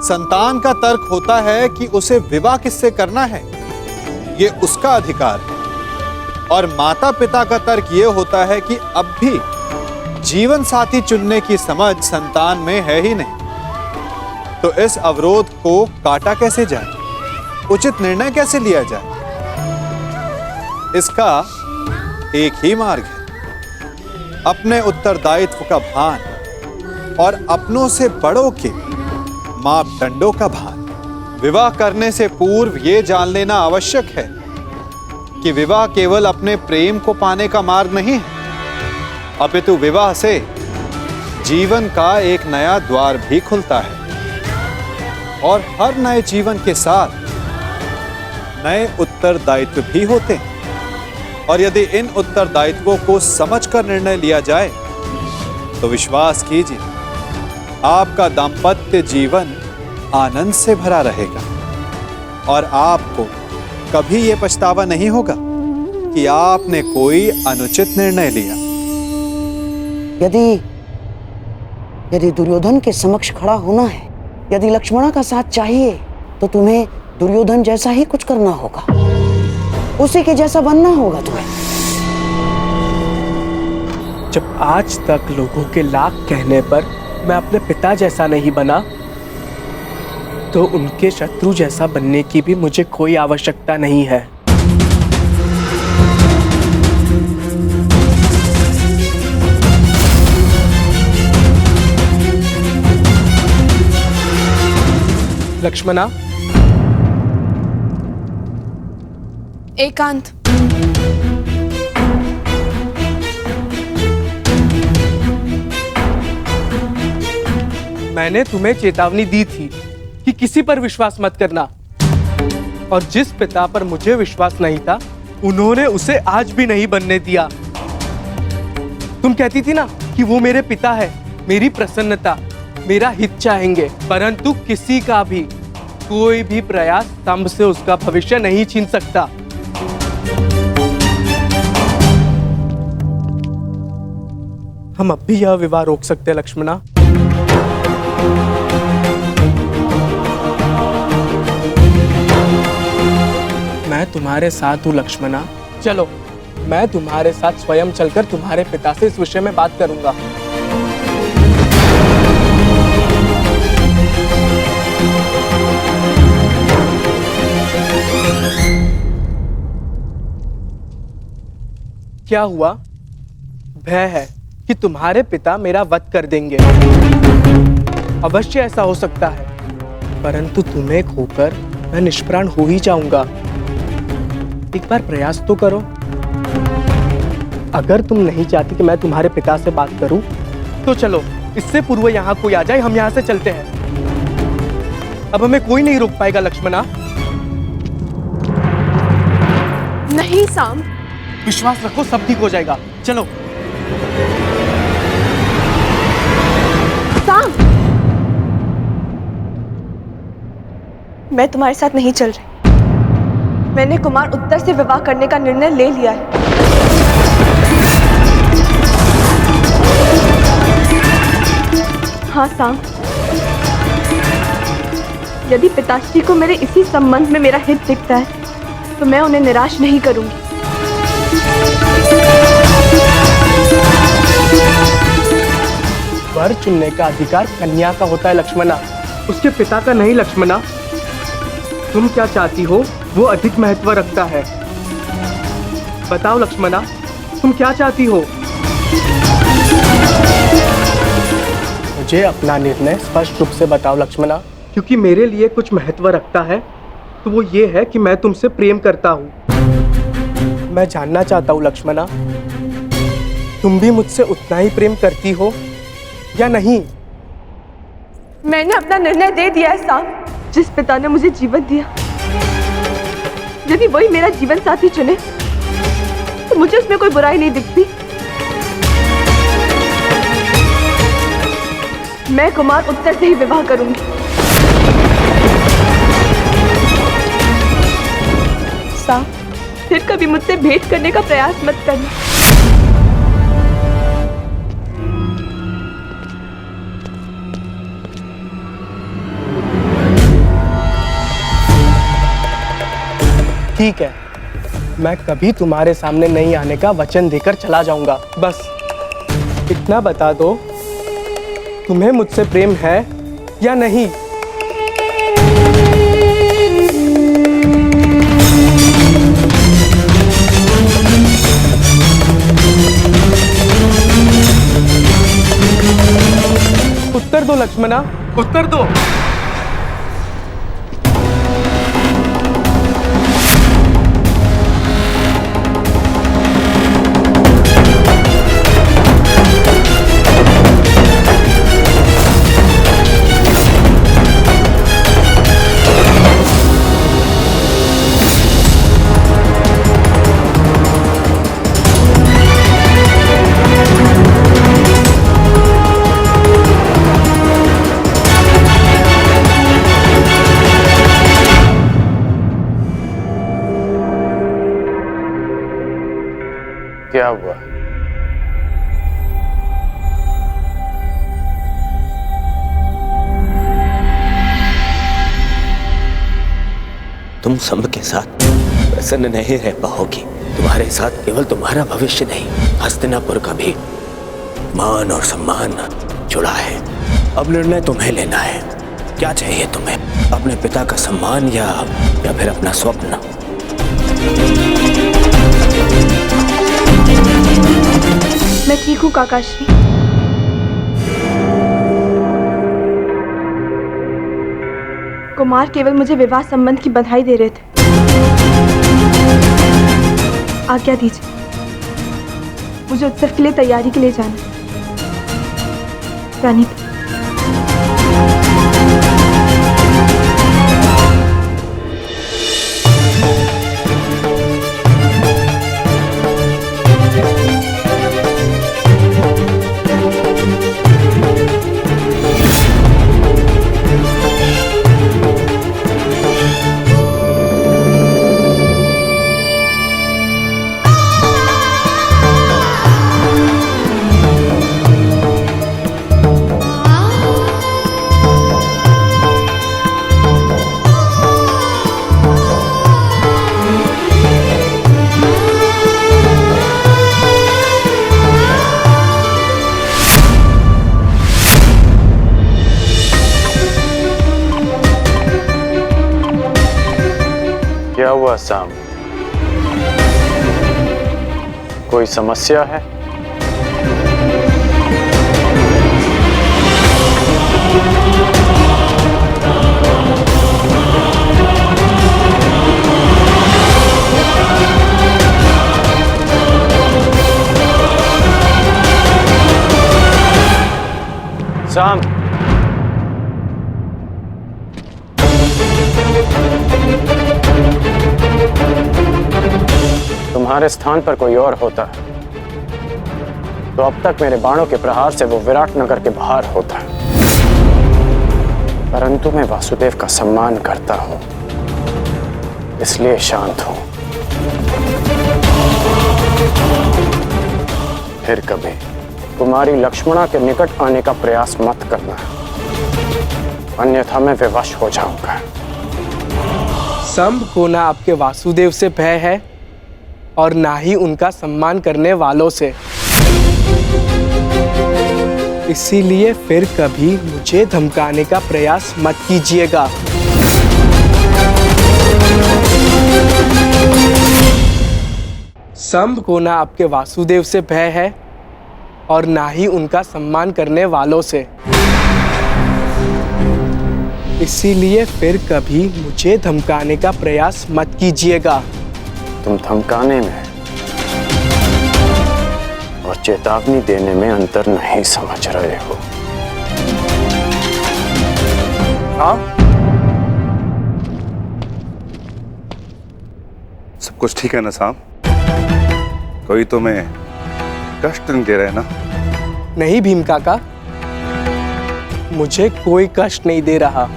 संतान का तर्क होता है कि उसे विवाह किससे करना है, ये उसका अधिकार है, और माता पिता का तर्क ये होता है कि अब भी जीवन साथी चुनने की समझ संतान में है ही नहीं। तो इस अवरोध को काटा कैसे जाए, उचित निर्णय कैसे लिया जाए? इसका एक ही मार्ग है, अपने उत्तरदायित्व का भान और अपनों से बड़ों के मापदंडों का भान। विवाह करने से पूर्व यह जान लेना आवश्यक है कि विवाह केवल अपने प्रेम को पाने का मार्ग नहीं है, अपितु विवाह से जीवन का एक नया द्वार भी खुलता है, और हर नए जीवन के साथ नए उत्तरदायित्व भी होते हैं। और यदि इन उत्तरदायित्वों को समझकर निर्णय लिया जाए तो विश्वास कीजिए, आपका दाम्पत्य जीवन आनंद से भरा रहेगा और आपको कभी यह पछतावा नहीं होगा कि आपने कोई अनुचित निर्णय लिया। यदि दुर्योधन के समक्ष खड़ा होना है, यदि लक्ष्मणा का साथ चाहिए, तो तुम्हें दुर्योधन जैसा ही कुछ करना होगा, उसी के जैसा बनना होगा तुम्हें। जब आज तक लोगों के लाख कहने पर मैं अपने पिता जैसा नहीं बना, तो उनके शत्रु जैसा बनने की भी मुझे कोई आवश्यकता नहीं है। लक्ष्मणा, एकांत। मैंने तुम्हें चेतावनी दी थी कि किसी पर विश्वास मत करना, और जिस पिता पर मुझे विश्वास नहीं था, उन्होंने उसे आज भी नहीं बनने दिया। तुम कहती थी ना कि वो मेरे पिता है, मेरी प्रसन्नता, मेरा हित चाहेंगे, परंतु किसी का भी कोई भी प्रयास स्तंभ से उसका भविष्य नहीं छीन सकता। हम अब भी यह विवाह रोक सकते हैं लक्ष्मणा। मैं तुम्हारे साथ हूं लक्ष्मणा। चलो, मैं तुम्हारे साथ स्वयं चलकर तुम्हारे पिता से इस विषय में बात करूंगा। क्या हुआ? भय है कि तुम्हारे पिता मेरा वध कर देंगे। अवश्य ऐसा हो सकता है, परंतु तुम्हें खोकर मैं निष्प्राण हो ही जाऊंगा। एक बार प्रयास तो करो। अगर तुम नहीं चाहती कि मैं तुम्हारे पिता से बात करूं, तो चलो, इससे पूर्व यहाँ कोई आ जाए, हम यहाँ से चलते हैं। अब हमें कोई नहीं रोक पाएगा लक्ष्मणा। नहीं साम, विश्वास रखो, सब ठीक हो जाएगा। चलो। साम, मैं तुम्हारे साथ नहीं चल रही। मैंने कुमार उत्तर से विवाह करने का निर्णय ले लिया है। हाँ साम, यदि पिताश्री को मेरे इसी संबंध में मेरा हित दिखता है, तो मैं उन्हें निराश नहीं करूंगी। वर चुनने का अधिकार कन्या का होता है लक्ष्मणा, उसके पिता का नहीं। लक्ष्मणा, तुम क्या चाहती हो वो अधिक महत्व रखता है। बताओ लक्ष्मणा, तुम क्या चाहती हो? मुझे अपना निर्णय स्पष्ट रूप से बताओ लक्ष्मणा, क्योंकि मेरे लिए कुछ महत्व रखता है तो वो ये है कि मैं तुमसे प्रेम करता हूँ। मैं जानना चाहता हूँ लक्ष्मणा, तुम भी मुझसे उतना ही प्रेम करती हो या नहीं? मैंने अपना निर्णय दे दिया है साम। जिस पिता ने मुझे जीवन दिया, यदि वही मेरा जीवन साथी चुने, तो मुझे उसमें कोई बुराई नहीं दिखती। मैं कुमार उत्तर से ही विवाह करूंगी। साम, फिर कभी मुझसे भेंट करने का प्रयास मत करना। ठीक है, मैं कभी तुम्हारे सामने नहीं आने का वचन देकर चला जाऊंगा। बस इतना बता दो, तुम्हें मुझसे प्रेम है या नहीं? उत्तर दो लक्ष्मणा, उत्तर दो। क्या हुआ? तुम संब के साथ प्रसन्न नहीं रह पाओगी। तुम्हारे साथ केवल तुम्हारा भविष्य नहीं, हस्तिनापुर का भी मान और सम्मान जुड़ा है। अब निर्णय तुम्हें लेना है। क्या चाहिए तुम्हें? अपने पिता का सम्मान या फिर अपना स्वप्न? मैं ठीक हूँ काकाश्री। कुमार केवल मुझे विवाह संबंध की बधाई दे रहे थे। आज्ञा दीजिए, मुझे उत्सव के लिए तैयारी के लिए जाना है। रानी, क्या हुआ साम? कोई समस्या है? शाम, तुम्हारे स्थान पर कोई और होता तो अब तक मेरे बाणों के प्रहार से वो विराट नगर के बाहर होता। परंतु मैं वासुदेव का सम्मान करता हूं, इसलिए शांत हूं। फिर कभी कुमारी लक्ष्मणा के निकट आने का प्रयास मत करना, अन्यथा मैं विवश हो जाऊंगा। संभ को ना आपके वासुदेव से भय है और ना ही उनका सम्मान करने वालों से, इसीलिए फिर कभी मुझे धमकाने का प्रयास मत कीजिएगा। संभ को ना आपके वासुदेव से भय है और ना ही उनका सम्मान करने वालों से, इसीलिए फिर कभी मुझे धमकाने का प्रयास मत कीजिएगा। तुम धमकाने में और चेतावनी देने में अंतर नहीं समझ रहे हो। हाँ, सब कुछ ठीक है ना साहब? कोई तुम्हें कष्ट नहीं दे रहे ना? नहीं भीम काका, मुझे कोई कष्ट नहीं दे रहा।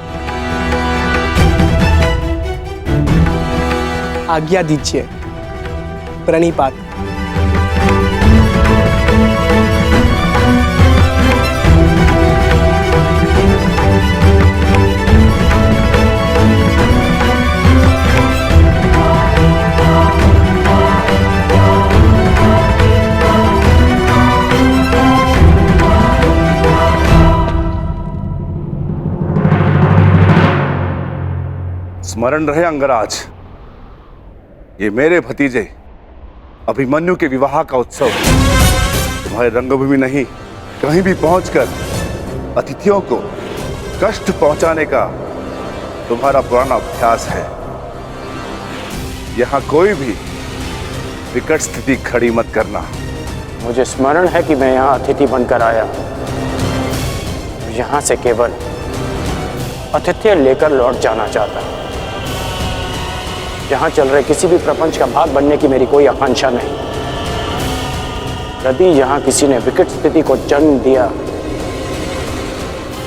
आज्ञा दीजिए। प्रणिपात। स्मरण रहे अंगराज, ये मेरे भतीजे अभिमन्यु के विवाह का उत्सव तुम्हारे रंगभूमि नहीं, कहीं भी पहुंचकर अतिथियों को कष्ट पहुंचाने का तुम्हारा पुराना अभ्यास है। यहां कोई भी विकट स्थिति खड़ी मत करना। मुझे स्मरण है कि मैं यहाँ अतिथि बनकर आया, यहाँ से केवल अतिथि लेकर लौट जाना चाहता। यहाँ चल रहे किसी भी प्रपंच का भाग बनने की मेरी कोई आकांक्षा नहीं। यदि यहाँ किसी ने विकट स्थिति को जन्म दिया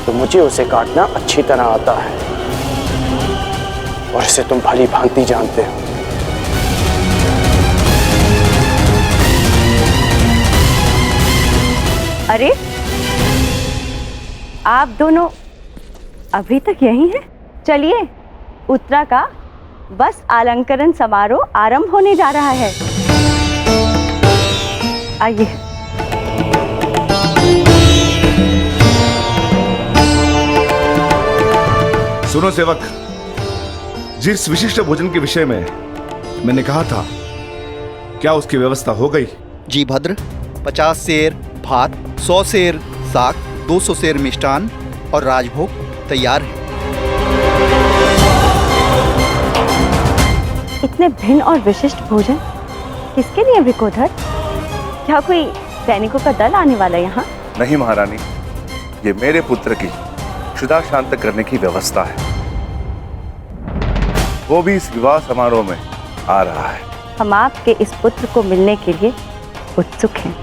तो मुझे उसे काटना अच्छी तरह आता है और इसे तुम भली भांति जानते हो। अरे, आप दोनों अभी तक यहीं हैं? चलिए, उत्तरा का बस अलंकरण समारोह आरंभ होने जा रहा है। आइए। सुनो सेवक, जिस विशिष्ट भोजन के विषय में मैंने कहा था, क्या उसकी व्यवस्था हो गई? जी भद्र, 50 सेर भात, 100 सेर साग, 200 सेर मिष्टान और राजभोग तैयार है। इतने भिन्न और विशिष्ट भोजन किसके लिए विकोधर? क्या कोई सैनिकों का दल आने वाला यहाँ? नहीं महारानी, ये मेरे पुत्र की क्षुधा शांत करने की व्यवस्था है। वो भी इस विवाह समारोह में आ रहा है। हम आपके इस पुत्र को मिलने के लिए उत्सुक हैं।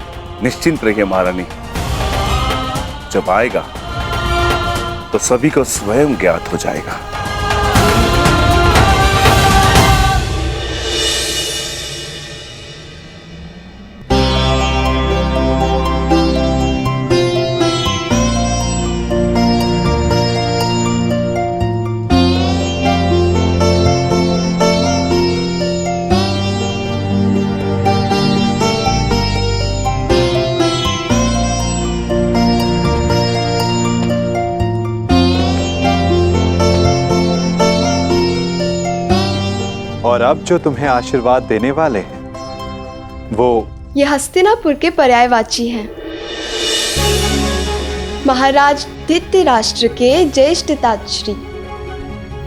निश्चिंत रहिए महारानी, जब आएगा तो सभी को स्वयं ज्ञात हो जाएगा। और अब जो तुम्हें आशीर्वाद देने वाले हैं वो ये हस्तिनापुर के पर्यायवाची हैं। महाराज धृतराष्ट्र के ज्येष्ठताश्री,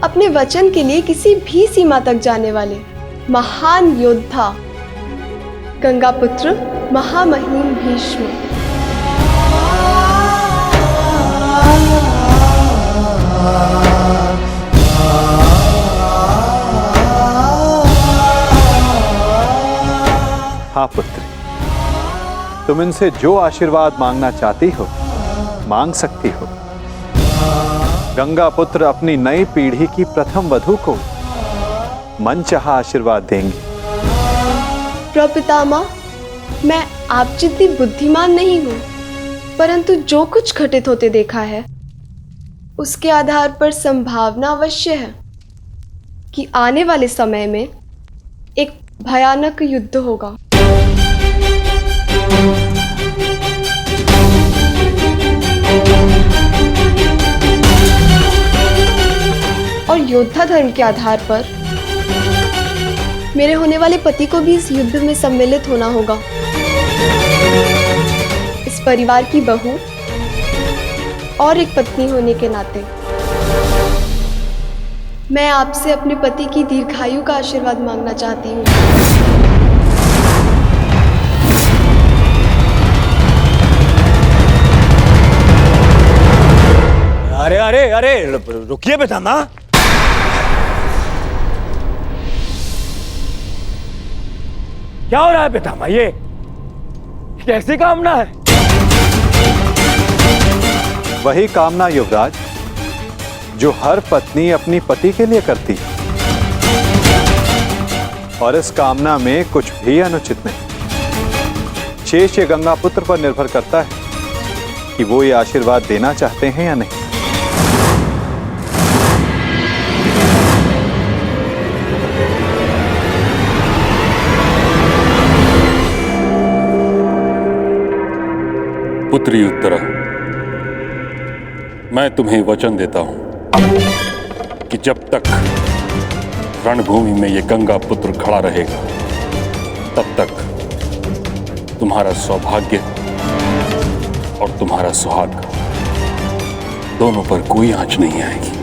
अपने वचन के लिए किसी भी सीमा तक जाने वाले महान योद्धा, गंगापुत्र महामहिम भीष्म। हाँ पुत्री, तुम इनसे जो आशीर्वाद मांगना चाहती हो मांग सकती हो। गंगा पुत्र अपनी नई पीढ़ी की प्रथम वधू को मनचाहा आशीर्वाद देंगी। प्रपितामह, मैं आप जितनी बुद्धिमान नहीं हूँ, परंतु जो कुछ घटित होते देखा है उसके आधार पर संभावना अवश्य है कि आने वाले समय में एक भयानक युद्ध होगा। और योद्धा धर्म के आधार पर मेरे होने वाले पति को भी इस युद्ध में सम्मिलित होना होगा। इस परिवार की बहू और एक पत्नी होने के नाते मैं आपसे अपने पति की दीर्घायु का आशीर्वाद मांगना चाहती हूँ। अरे अरे अरे रुकिए पितामह। क्या हो रहा है पितामह? ये कैसी कामना है? वही कामना युवराज जो हर पत्नी अपनी पति के लिए करती है, और इस कामना में कुछ भी अनुचित नहीं। शेष ये गंगा पुत्र पर निर्भर करता है कि वो ये आशीर्वाद देना चाहते हैं या नहीं। पुत्री उत्तरा, मैं तुम्हें वचन देता हूं कि जब तक रणभूमि में ये गंगा पुत्र खड़ा रहेगा तब तक तुम्हारा सौभाग्य और तुम्हारा सुहाग दोनों पर कोई आंच नहीं आएगी।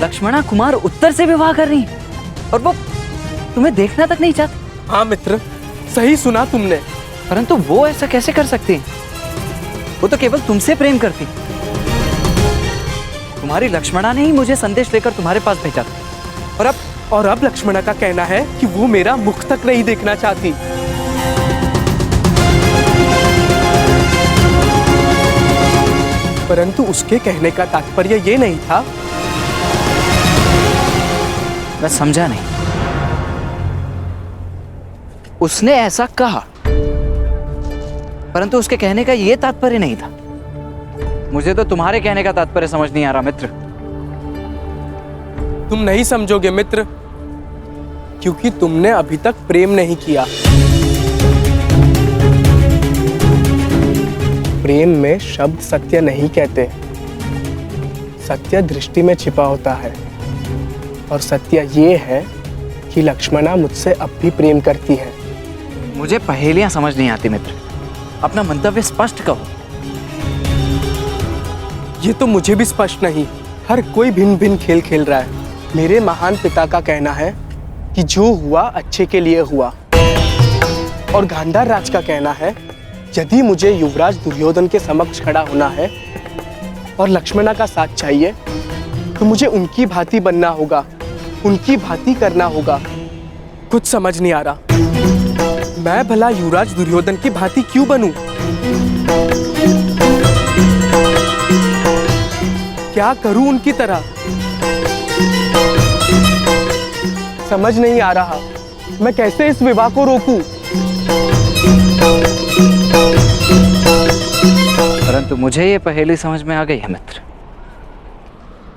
लक्ष्मणा कुमार उत्तर से विवाह कर रही है और वो तुम्हें देखना तक नहीं चाहती। हाँ मित्र, सही सुना तुमने। परंतु वो ऐसा कैसे कर सकती? वो तो केवल तुमसे प्रेम करती। तुम्हारी लक्ष्मणा ने ही मुझे संदेश लेकर तुम्हारे पास भेजा था। और अब लक्ष्मणा का कहना है कि वो मेरा मुख तक नहीं देखना चाहती। परंतु उसके कहने का तात्पर्य ये नहीं था। मैं समझा नहीं। उसने ऐसा कहा, परंतु उसके कहने का यह तात्पर्य नहीं था। मुझे तो तुम्हारे कहने का तात्पर्य समझ नहीं आ रहा मित्र। तुम नहीं समझोगे मित्र, क्योंकि तुमने अभी तक प्रेम नहीं किया। प्रेम में शब्द सत्य नहीं कहते। सत्य दृष्टि में छिपा होता है, और सत्य ये है कि लक्ष्मणा मुझसे अब भी प्रेम करती है। मुझे पहेलियां समझ नहीं आती मित्र, अपना मंतव्य स्पष्ट कहो। ये तो मुझे भी स्पष्ट नहीं। हर कोई भिन्न भिन्न खेल खेल रहा है। मेरे महान पिता का कहना है कि जो हुआ अच्छे के लिए हुआ, और गांधार राज का कहना है यदि मुझे युवराज दुर्योधन के समक्ष खड़ा होना है और लक्ष्मणा का साथ चाहिए तो मुझे उनकी भांति बनना होगा, उनकी भांति करना होगा। कुछ समझ नहीं आ रहा। मैं भला युवराज दुर्योधन की भांति क्यों बनूं? क्या करूं उनकी तरह? समझ नहीं आ रहा। मैं कैसे इस विवाह को रोकूं? परंतु मुझे ये पहेली समझ में आ गई है मित्र।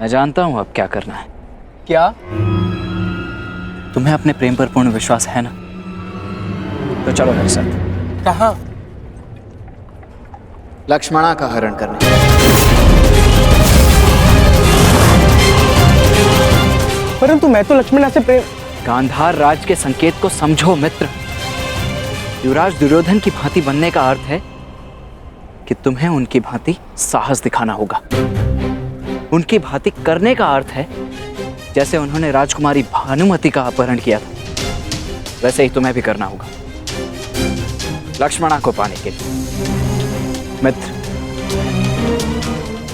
मैं जानता हूं अब क्या करना है। क्या? तुम्हें अपने प्रेम पर पूर्ण विश्वास है ना? तो चलो मेरे साथ। कहाँ? लक्ष्मणा का हरण करने। परंतु मैं तो लक्ष्मणा से प्रेम। गांधार राज के संकेत को समझो मित्र। युवराज दुर्योधन की भांति बनने का अर्थ है कि तुम्हें उनकी भांति साहस दिखाना होगा। उनकी भांति करने का अर्थ है जैसे उन्होंने राजकुमारी भानुमति का अपहरण किया था, वैसे ही तुम्हें भी करना होगा लक्ष्मणा को पाने के लिए। मित्र,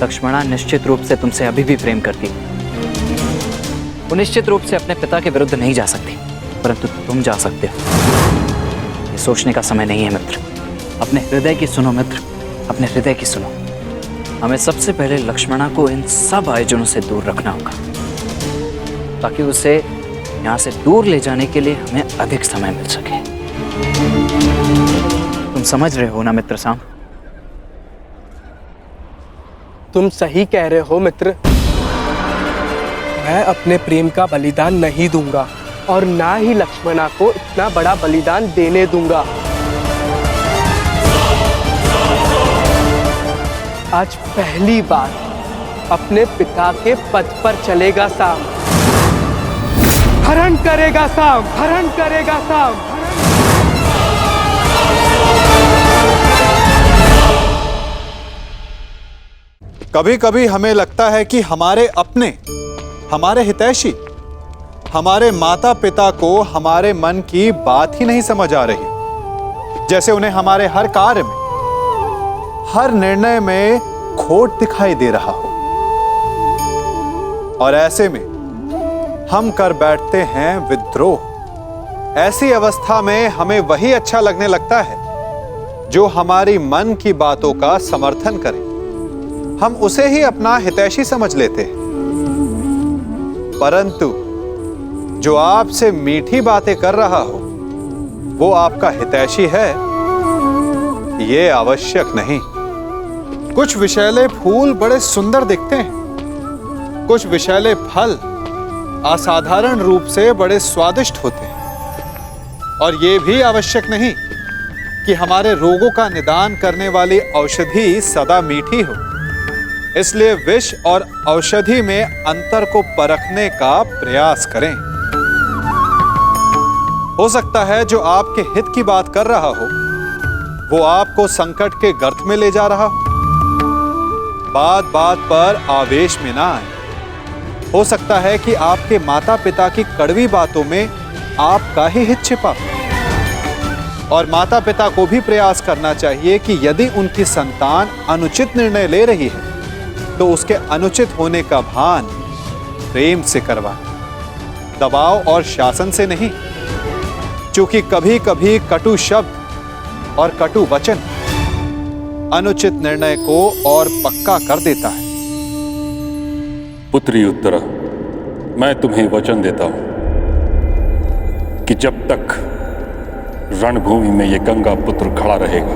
लक्ष्मणा निश्चित रूप से तुमसे अभी भी प्रेम करती है। वो निश्चित रूप से अपने पिता के विरुद्ध नहीं जा सकती, परंतु तुम जा सकते हो। ये सोचने का समय नहीं है मित्र। अपने हृदय की सुनो मित्र, अपने हृदय की सुनो। हमें सबसे पहले लक्ष्मणा को इन सब आयोजनों से दूर रखना होगा, ताकि उसे यहाँ से दूर ले जाने के लिए हमें अधिक समय मिल सके। तुम समझ रहे हो ना मित्र साम? तुम सही कह रहे हो मित्र। मैं अपने प्रेम का बलिदान नहीं दूंगा और ना ही लक्ष्मणा को इतना बड़ा बलिदान देने दूंगा। आज पहली बार अपने पिता के पथ पर चलेगा साम। हरण करेगा साम, हरण करेगा साम। कभी कभी हमें लगता है कि हमारे अपने, हमारे हितैषी, हमारे माता पिता को हमारे मन की बात ही नहीं समझ आ रही, जैसे उन्हें हमारे हर कार्य में, हर निर्णय में खोट दिखाई दे रहा हो। और ऐसे में हम कर बैठते हैं विद्रोह। ऐसी अवस्था में हमें वही अच्छा लगने लगता है जो हमारी मन की बातों का समर्थन करे। हम उसे ही अपना हितैषी समझ लेते हैं। परंतु जो आपसे मीठी बातें कर रहा हो वो आपका हितैषी है, ये आवश्यक नहीं। कुछ विषैले फूल बड़े सुंदर दिखते हैं, कुछ विषैले फल असाधारण रूप से बड़े स्वादिष्ट होते हैं। और ये भी आवश्यक नहीं कि हमारे रोगों का निदान करने वाली औषधि सदा मीठी हो। इसलिए विष और औषधि में अंतर को परखने का प्रयास करें। हो सकता है जो आपके हित की बात कर रहा हो वो आपको संकट के गर्त में ले जा रहा हो। बात बात पर आवेश में ना आए। हो सकता है कि आपके माता पिता की कड़वी बातों में आपका ही हित छिपा हो। और माता पिता को भी प्रयास करना चाहिए कि यदि उनकी संतान अनुचित निर्णय ले रही है तो उसके अनुचित होने का भान प्रेम से करवाएं, दबाव और शासन से नहीं। क्योंकि कभी कभी कटु शब्द और कटु वचन अनुचित निर्णय को और पक्का कर देता है। पुत्री उत्तरा, मैं तुम्हें वचन देता हूं कि जब तक रणभूमि में यह गंगा पुत्र खड़ा रहेगा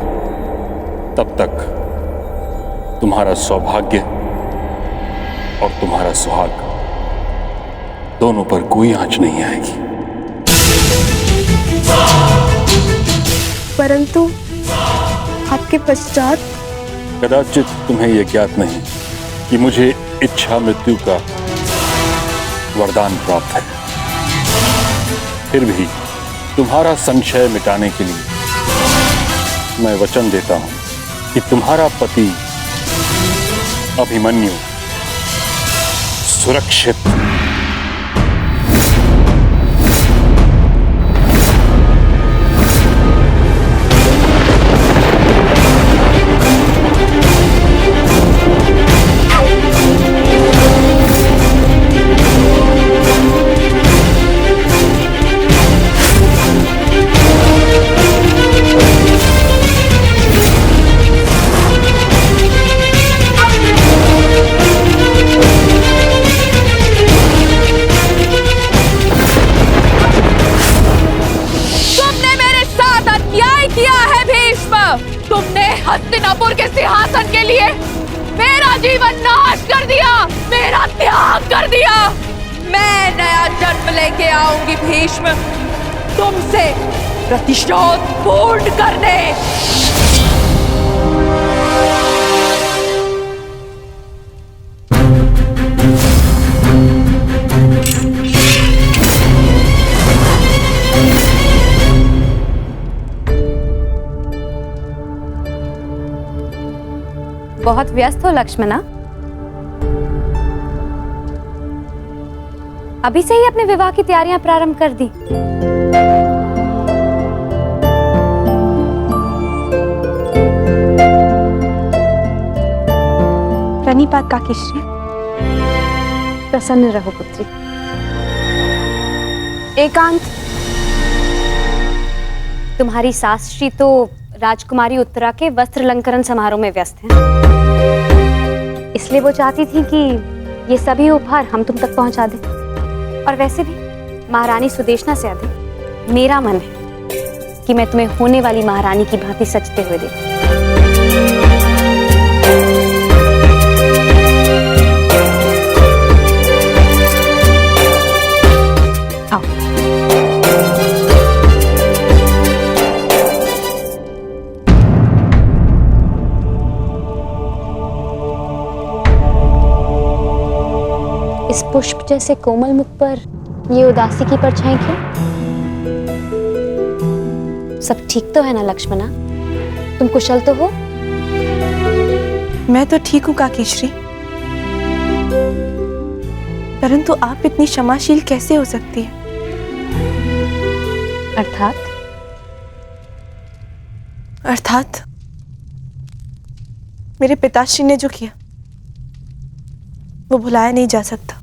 तब तक तुम्हारा सौभाग्य और तुम्हारा सुहाग दोनों पर कोई आंच नहीं आएगी। परंतु आपके पश्चात कदाचित तुम्हें यह ज्ञात नहीं कि मुझे इच्छा मृत्यु का वरदान प्राप्त है। फिर भी तुम्हारा संशय मिटाने के लिए मैं वचन देता हूं कि तुम्हारा पति अभिमन्यु सुरक्षित हस्तिनापुर के सिंहासन के लिए मेरा जीवन नाश कर दिया, मेरा त्याग कर दिया। मैं नया जन्म लेके आऊंगी भीष्म, तुमसे प्रतिशोध पूर्ण करने। बहुत व्यस्त हो लक्ष्मणा? अभी से ही अपने विवाह की तैयारियां प्रारंभ कर दी? प्रणिपात काकीश्री। प्रसन्न रहो पुत्री। एकांत, तुम्हारी सास श्री तो राजकुमारी उत्तरा के वस्त्र अलंकरण समारोह में व्यस्त हैं। इसलिए वो चाहती थी कि ये सभी उपहार हम तुम तक पहुंचा दें। और वैसे भी महारानी सुदेशना से अधिक मेरा मन है कि मैं तुम्हें होने वाली महारानी की भांति सजते हुए देखूं। इस पुष्प जैसे कोमल मुख पर ये उदासी की परछाई क्यों? सब ठीक तो है ना लक्ष्मणा? तुम कुशल तो हो? मैं तो ठीक हूँ काकीश्री, परंतु आप इतनी क्षमाशील कैसे हो सकती है? अर्थात मेरे पिताश्री ने जो किया वो भुलाया नहीं जा सकता,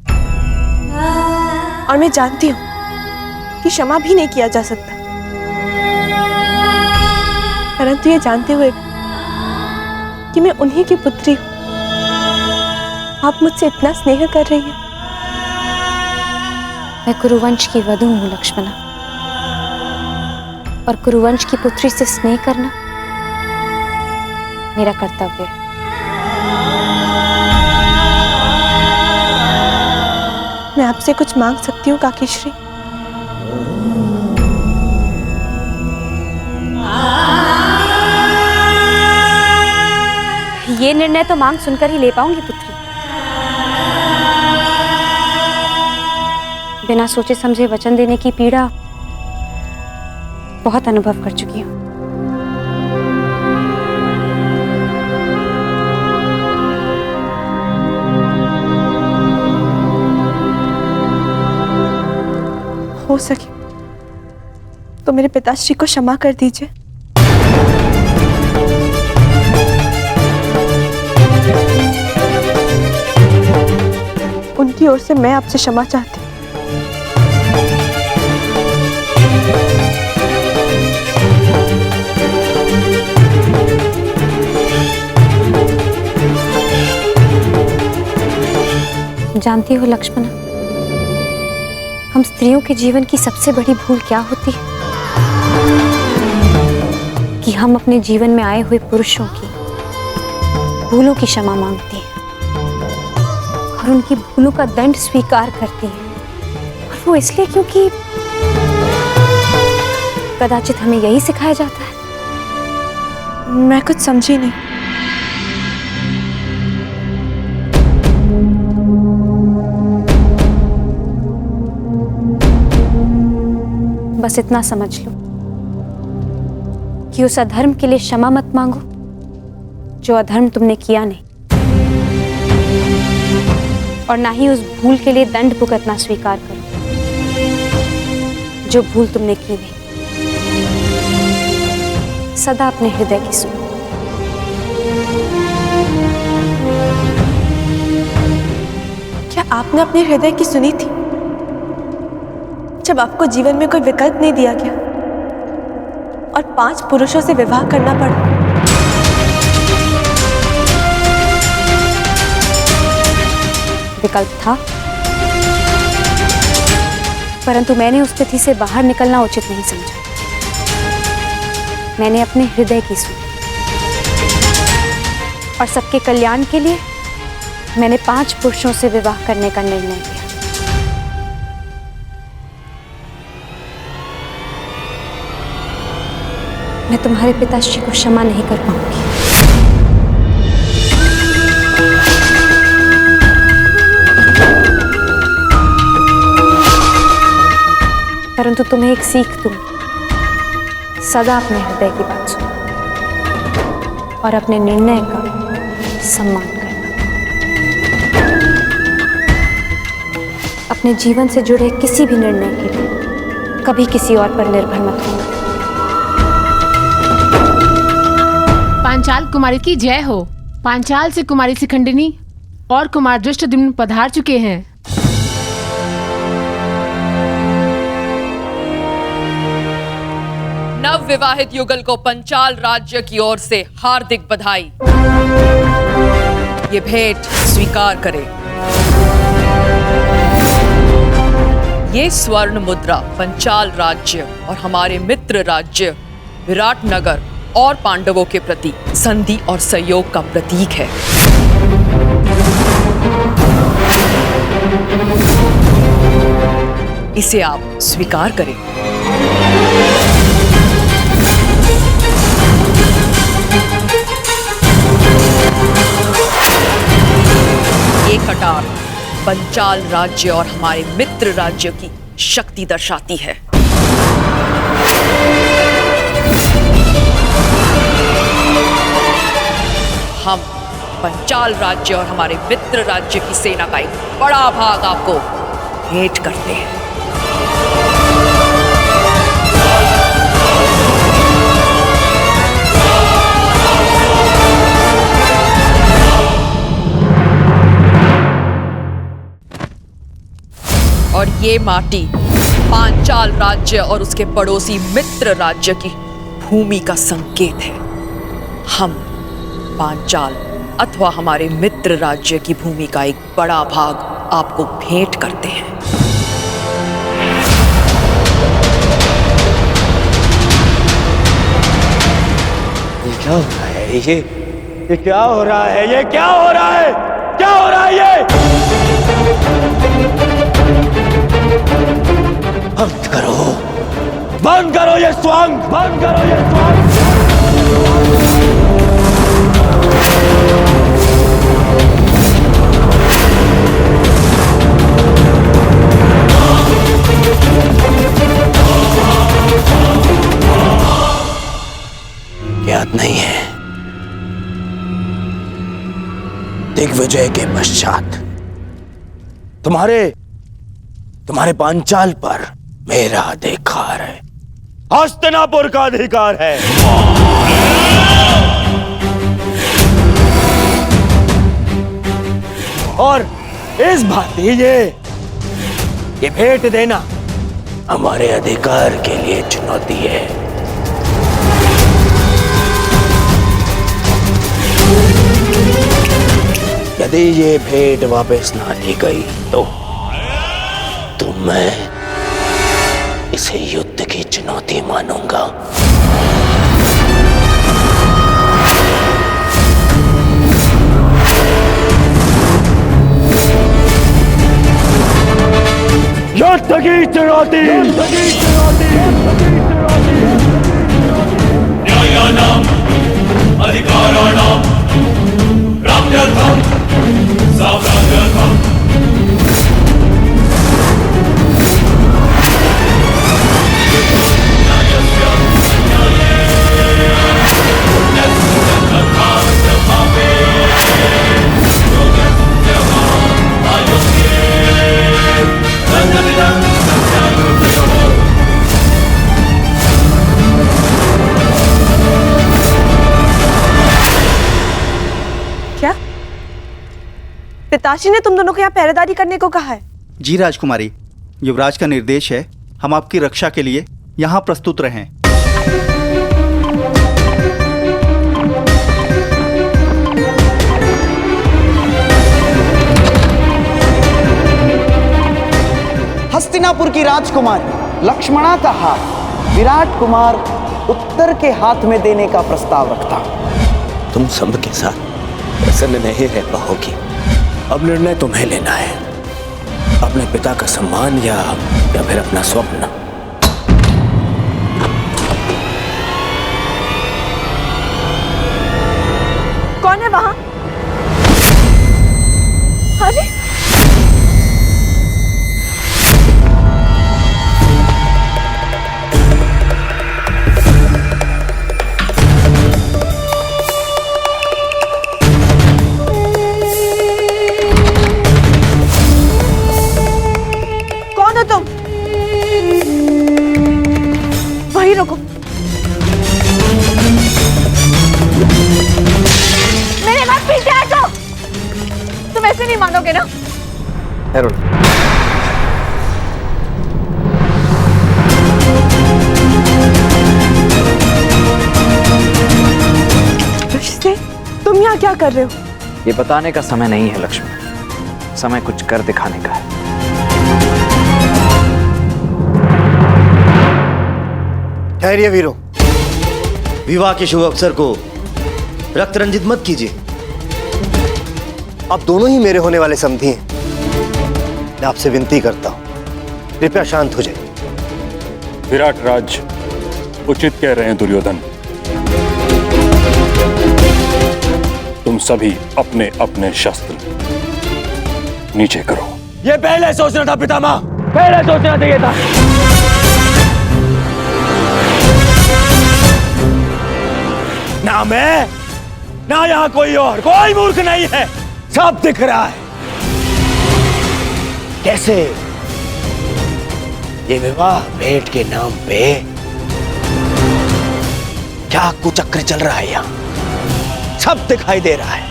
और मैं जानती हूं कि क्षमा भी नहीं किया जा सकता। परंतु ये जानते हुए कि मैं उन्हीं की पुत्री हूं, आप मुझसे इतना स्नेह कर रही हैं। मैं कुरुवंश की वधू हूं लक्ष्मणा, और कुरुवंश की पुत्री से स्नेह करना मेरा कर्तव्य है। मैं आपसे कुछ मांग सकती हूँ काकीश्री? ये निर्णय तो मांग सुनकर ही ले पाऊंगी पुत्री। बिना सोचे समझे वचन देने की पीड़ा बहुत अनुभव कर चुकी हूँ। हो सके तो मेरे पिताश्री को क्षमा कर दीजिए। उनकी ओर से मैं आपसे क्षमा चाहती हूँ। जानती हो लक्ष्मणा, हम स्त्रियों के जीवन की सबसे बड़ी भूल क्या होती है? कि हम अपने जीवन में आए हुए पुरुषों की भूलों की क्षमा मांगती हैं और उनकी भूलों का दंड स्वीकार करती हैं। और वो इसलिए क्योंकि कदाचित हमें यही सिखाया जाता है। मैं कुछ समझी नहीं। बस इतना समझ लो कि उस अधर्म के लिए क्षमा मत मांगो जो अधर्म तुमने किया नहीं, और ना ही उस भूल के लिए दंड भुगतना स्वीकार करो जो भूल तुमने की नहीं। सदा अपने हृदय की सुनो। क्या आपने अपने हृदय की सुनी थी जब आपको जीवन में कोई विकल्प नहीं दिया गया और 5 पुरुषों से विवाह करना पड़ा? विकल्प था, परंतु मैंने उस स्थिति से बाहर निकलना उचित नहीं समझा। मैंने अपने हृदय की सुनी और सबके कल्याण के लिए मैंने 5 पुरुषों से विवाह करने का निर्णय किया। मैं तुम्हारे पिताश्री को क्षमा नहीं कर पाऊंगी। परंतु तुम्हें एक सीख दूं, सदा अपने हृदय की बात सुनो और अपने निर्णय का सम्मान करना। अपने जीवन से जुड़े किसी भी निर्णय के लिए कभी किसी और पर निर्भर मत होना। पांचाल कुमारी की जय हो। पांचाल से कुमारी शिखंडिनी और कुमार दृष्टद्युम्न पधार चुके हैं। नव विवाहित युगल को पंचाल राज्य की ओर से हार्दिक बधाई। ये भेंट स्वीकार करें। ये स्वर्ण मुद्रा पंचाल राज्य और हमारे मित्र राज्य विराटनगर और पांडवों के प्रति संधि और सहयोग का प्रतीक है। इसे आप स्वीकार करें। ये कटार पंचाल राज्य और हमारे मित्र राज्य की शक्ति दर्शाती है। हम पंचाल राज्य और हमारे मित्र राज्य की सेना का एक बड़ा भाग आपको भेंट करते हैं। और ये माटी पांचाल राज्य और उसके पड़ोसी मित्र राज्य की भूमि का संकेत है। हम पांचाल अथवा हमारे मित्र राज्य की भूमि का एक बड़ा भाग आपको भेंट करते हैं। ये क्या हो रहा है? ये क्या हो रहा है? ये क्या हो रहा है? क्या हो रहा है ये? बंद करो, बंद करो ये स्वांग, बंद करो ये स्वांग। याद नहीं है? दिग्विजय के पश्चात तुम्हारे पांचाल पर मेरा अधिकार है, हस्तिनापुर का अधिकार है। और इस भांति ये भेंट देना हमारे अधिकार के लिए चुनौती है। यदि ये भेंट वापस ना ली गई तो मैं इसे युद्ध की चुनौती मानूंगा। युद्ध की चुनौती, युद्ध की चुनौती, युद्ध की चुनौती। न्यायानाम अधिकाराणाम प्राप्त्यर्थम साम्राज्यर्थम। क्या पिताश्री ने तुम दोनों को यहाँ पहरेदारी करने को कहा है? जी राजकुमारी, युवराज का निर्देश है, हम आपकी रक्षा के लिए यहाँ प्रस्तुत रहें। हस्तिनापुर की राजकुमारी लक्ष्मणा का हाथ विराट कुमार उत्तर के हाथ में देने का प्रस्ताव रखता हूं। तुम सब के साथ प्रसन्न नहीं रह पाओगी, अब निर्णय तुम्हें लेना है, अपने पिता का सम्मान या फिर अपना स्वप्न। कौन है वहां? अरे कौन हो तुम? वहीं रुको। मेरे बाद पीछे आ जाओ। तुम ऐसे नहीं मानोगे ना? रिश्ते, तुम यहाँ क्या कर रहे हो? ये बताने का समय नहीं है लक्ष्मी, समय कुछ कर दिखाने का है। ठहरिए वीरों, विवाह के शुभ अवसर को रक्त रंजित मत कीजिए। आप दोनों ही मेरे होने वाले समधी हैं। मैं आपसे विनती करता हूं, कृपया शांत हो जाइए। विराट राज उचित कह रहे हैं दुर्योधन। तुम सभी अपने अपने शस्त्र नीचे करो। ये पहले सोचना था पितामह, पहले सोचना चाहिए था। ना मैं, ना यहाँ कोई मूर्ख नहीं है, सब दिख रहा है। कैसे ये विवाह भेंट के नाम पे क्या कुचक्र चल रहा है, यहाँ सब दिखाई दे रहा है।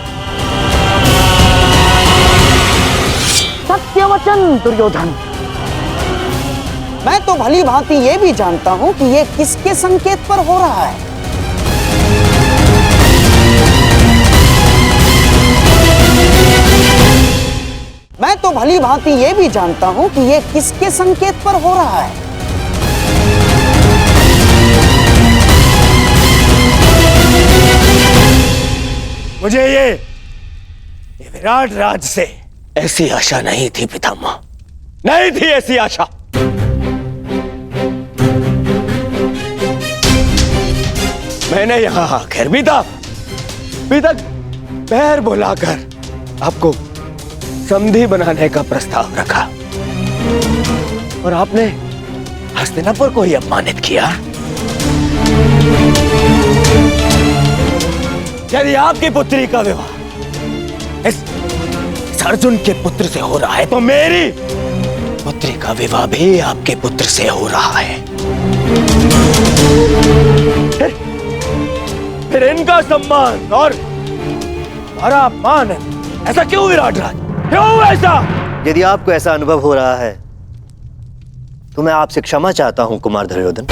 सत्यवचन दुर्योधन, मैं तो भली भांति ये भी जानता हूं कि ये किसके संकेत पर हो रहा है। मैं तो भली भांति ये भी जानता हूं कि ये किसके संकेत पर हो रहा है। मुझे ये विराट राज से ऐसी आशा नहीं थी पितामह, नहीं थी ऐसी आशा। मैंने यहां आकर भी तक पैर बुलाकर आपको समधी बनाने का प्रस्ताव रखा और आपने हस्तिनापुर को ही अपमानित किया। यदि आपकी पुत्री का विवाह इस अर्जुन के पुत्र से हो रहा है तो मेरी पुत्री का विवाह भी आपके पुत्र से हो रहा है। फिर इनका सम्मान और हमारा अपमान, ऐसा क्यों विराट राज, क्यों ऐसा? यदि आपको ऐसा अनुभव हो रहा है तो मैं आपसे क्षमा चाहता हूं कुमार दुर्योधन,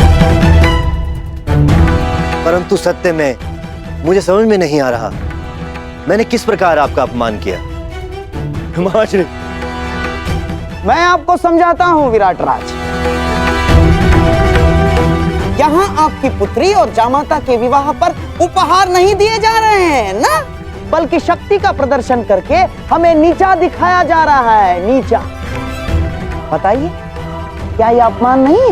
परंतु सत्य में मुझे समझ में नहीं आ रहा मैंने किस प्रकार आपका अपमान किया। हिमाश्री, मैं आपको समझाता हूं विराट राज। यहाँ आपकी पुत्री और जामाता के विवाह पर उपहार नहीं दिए जा रहे हैं ना, बल्कि शक्ति का प्रदर्शन करके हमें नीचा दिखाया जा रहा है, नीचा। बताइए, क्या यह अपमान नहीं है?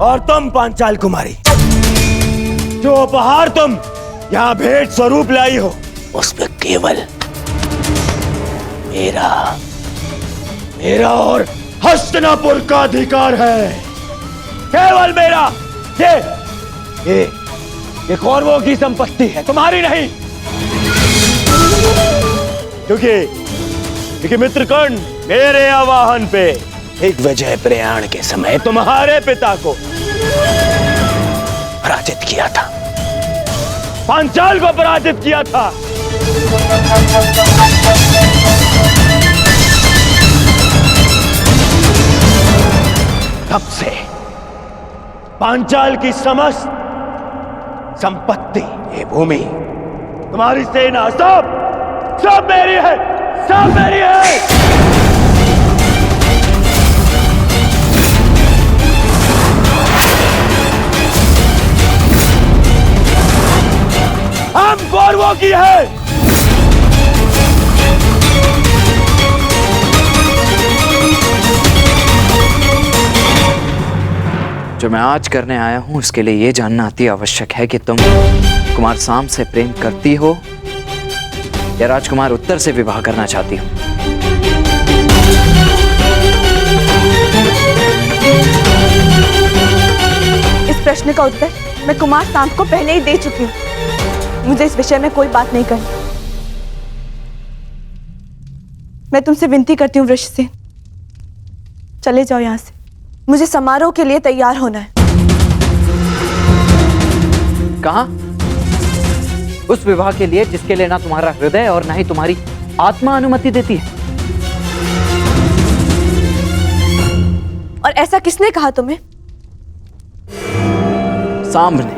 और तुम पांचाल कुमारी, जो उपहार तुम यहाँ भेंट स्वरूप लाई हो, उसमें केवल मेरा और हस्तिनापुर का अधिकार है, केवल मेरा। ये कौरवों की संपत्ति है, तुम्हारी नहीं। क्योंकि मित्रकर्ण मेरे आवाहन पे दिग्विजय प्रयाण के समय तुम्हारे पिता को पराजित किया था, पांचाल को पराजित किया था। तब से पांचाल की समस्त संपत्ति, ये भूमि, तुम्हारी सेना, सब मेरी है, सब मेरी है। क्यों की है? जो मैं आज करने आया हूं उसके लिए यह जानना अति आवश्यक है कि तुम कुमार साम से प्रेम करती हो या राजकुमार उत्तर से विवाह करना चाहती हो। इस प्रश्न का उत्तर मैं कुमार साम को पहले ही दे चुकी हूँ। मुझे इस विषय में कोई बात नहीं करनी। मैं तुमसे विनती करती हूँ वृषसेन, चले जाओ यहाँ से। मुझे समारोह के लिए तैयार होना है। कहाँ? उस विवाह के लिए जिसके लिए ना तुम्हारा हृदय और ना ही तुम्हारी आत्मा अनुमति देती है। और ऐसा किसने कहा तुम्हें? सांब ने।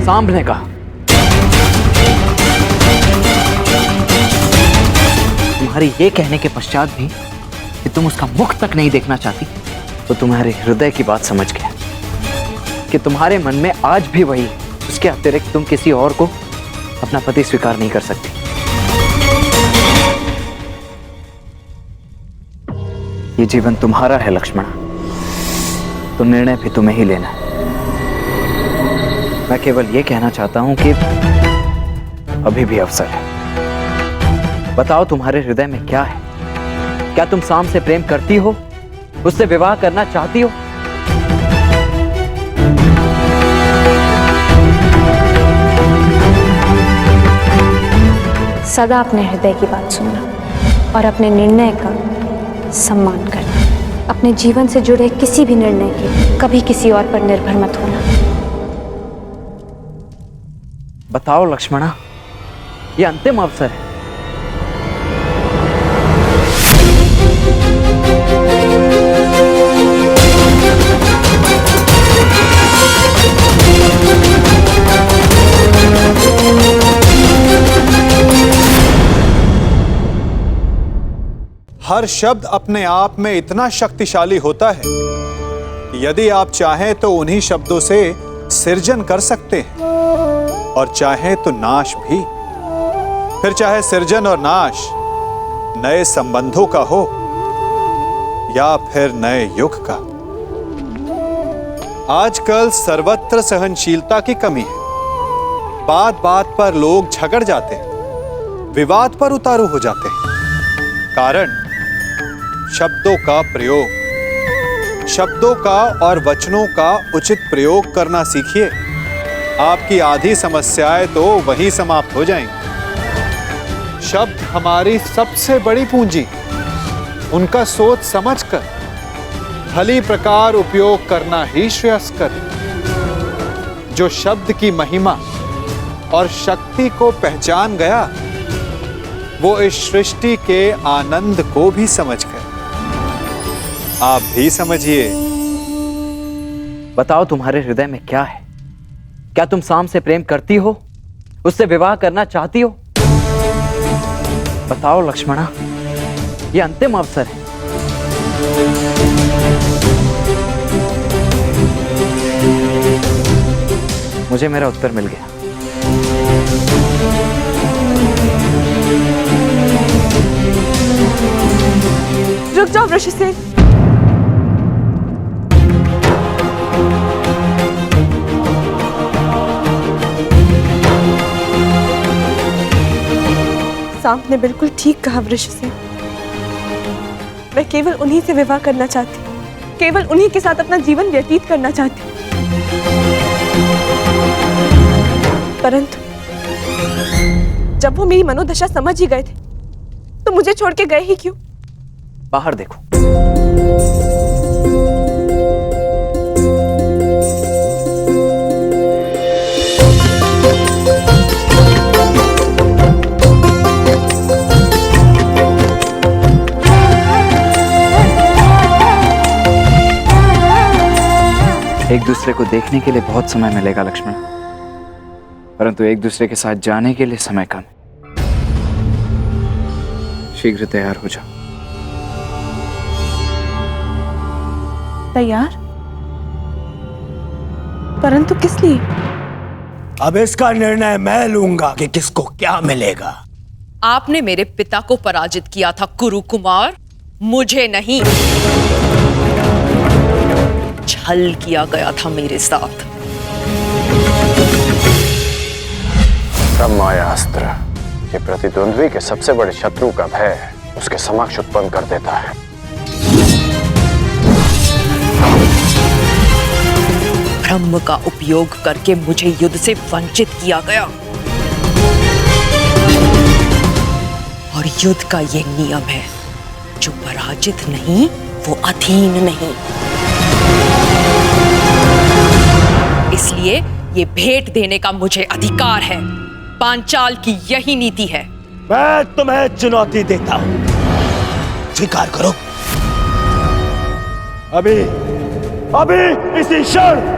सांब ने कहा। तुम्हारे ये कहने के पश्चात भी कि तुम उसका मुख तक नहीं देखना चाहती, तो तुम्हारे हृदय की बात समझ गया कि तुम्हारे मन में आज भी वही, उसके अतिरिक्त तुम किसी और को अपना पति स्वीकार नहीं कर सकती। ये जीवन तुम्हारा है लक्ष्मण, तो निर्णय भी तुम्हें ही लेना है। मैं केवल ये कहना चाहता हूं कि अभी भी अवसर है। बताओ तुम्हारे हृदय में क्या है? क्या तुम साम से प्रेम करती हो, उससे विवाह करना चाहती हो? सदा अपने हृदय की बात सुनना और अपने निर्णय का सम्मान करना। अपने जीवन से जुड़े किसी भी निर्णय के कभी किसी और पर निर्भर मत होना। बताओ लक्ष्मणा, ये अंतिम अवसर है। हर शब्द अपने आप में इतना शक्तिशाली होता है कि यदि आप चाहें तो उन्हीं शब्दों से सृजन कर सकते हैं और चाहें तो नाश भी। फिर चाहे सृजन और नाश नए संबंधों का हो या फिर नए युग का। आजकल सर्वत्र सहनशीलता की कमी है। बात बात पर लोग झगड़ जाते हैं, विवाद पर उतारू हो जाते हैं। कारण शब्दों का प्रयोग। शब्दों का और वचनों का उचित प्रयोग करना सीखिए। आपकी आधी समस्याएं तो वहीं समाप्त हो जाएंगी। शब्द हमारी सबसे बड़ी पूंजी। उनका सोच समझकर भली प्रकार उपयोग करना ही श्रेयस्कर है। जो शब्द की महिमा और शक्ति को पहचान गया, वो इस सृष्टि के आनंद को भी समझ गया। आप भी समझिए। बताओ तुम्हारे हृदय में क्या है? क्या तुम साम से प्रेम करती हो, उससे विवाह करना चाहती हो? बताओ लक्ष्मणा, ये अंतिम अवसर है। मुझे मेरा उत्तर मिल गया। रुक जाओ वृषसेन। सांप ने बिल्कुल ठीक कहा वृषसेन। मैं केवल उन्हीं से विवाह करना चाहती हूँ, केवल उन्हीं के साथ अपना जीवन व्यतीत करना चाहती हूँ। परंतु जब वो मेरी मनोदशा समझ ही गए थे, तो मुझे छोड़ के गए ही क्यों? बाहर देखो। एक दूसरे को देखने के लिए बहुत समय मिलेगा लक्ष्मण, परंतु एक दूसरे के साथ जाने के लिए समय कम। शीघ्र तैयार हो जाओ। तैयार? परंतु किस लिए? अब इसका निर्णय मैं लूंगा कि किसको क्या मिलेगा। आपने मेरे पिता को पराजित किया था कुरु कुमार, मुझे नहीं। छल किया गया था मेरे साथ। ब्रह्मास्त्र ये प्रतिद्वंद्वी के सबसे बड़े शत्रु का भय उसके समक्ष उत्पन्न कर देता है। ब्रह्म का उपयोग करके मुझे युद्ध से वंचित किया गया और युद्ध का ये नियम है, जो पराजित नहीं वो अधीन नहीं। इसलिए ये भेंट देने का मुझे अधिकार है। पांचाल की यही नीति है। मैं तुम्हें चुनौती देता हूं, स्वीकार करो। अभी इसी क्षण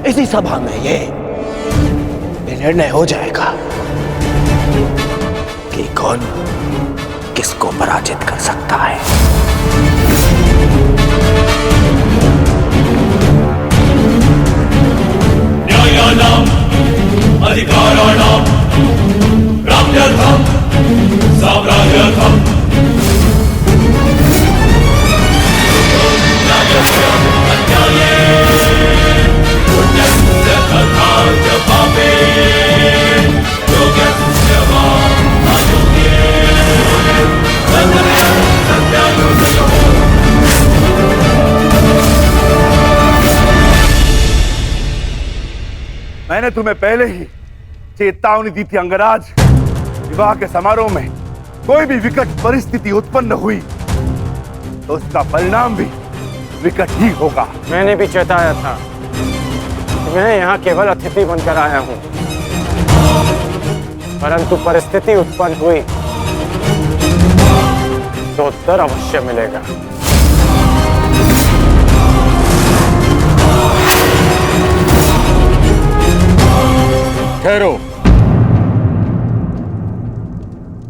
इसी सभा में ये निर्णय हो जाएगा कि कौन किसको पराजित कर सकता है। न्यायानाम अधिकाराणाम प्राप्त्यर्थम साम्राज्यर्थम मैंने तुम्हें पहले ही चेतावनी दी थी अंगराज। विवाह के समारोह में कोई भी विकट परिस्थिति उत्पन्न हुई तो उसका परिणाम भी विकट ही होगा। मैंने भी चेताया था, मैं यहाँ केवल अतिथि बनकर आया हूँ, परंतु परिस्थिति उत्पन्न हुई तो उत्तर अवश्य मिलेगा। ठहरो,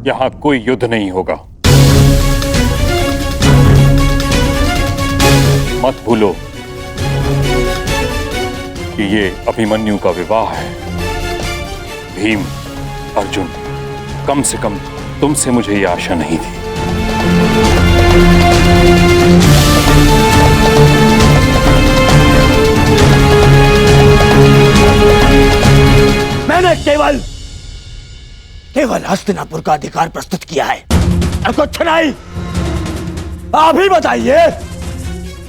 यहां कोई युद्ध नहीं होगा। मत भूलो कि ये अभिमन्यु का विवाह है। भीम, अर्जुन, कम से कम तुमसे मुझे ये आशा नहीं थी। मैंने केवल हस्तिनापुर का अधिकार प्रस्तुत किया है और कुछ नहीं। आप ही बताइए,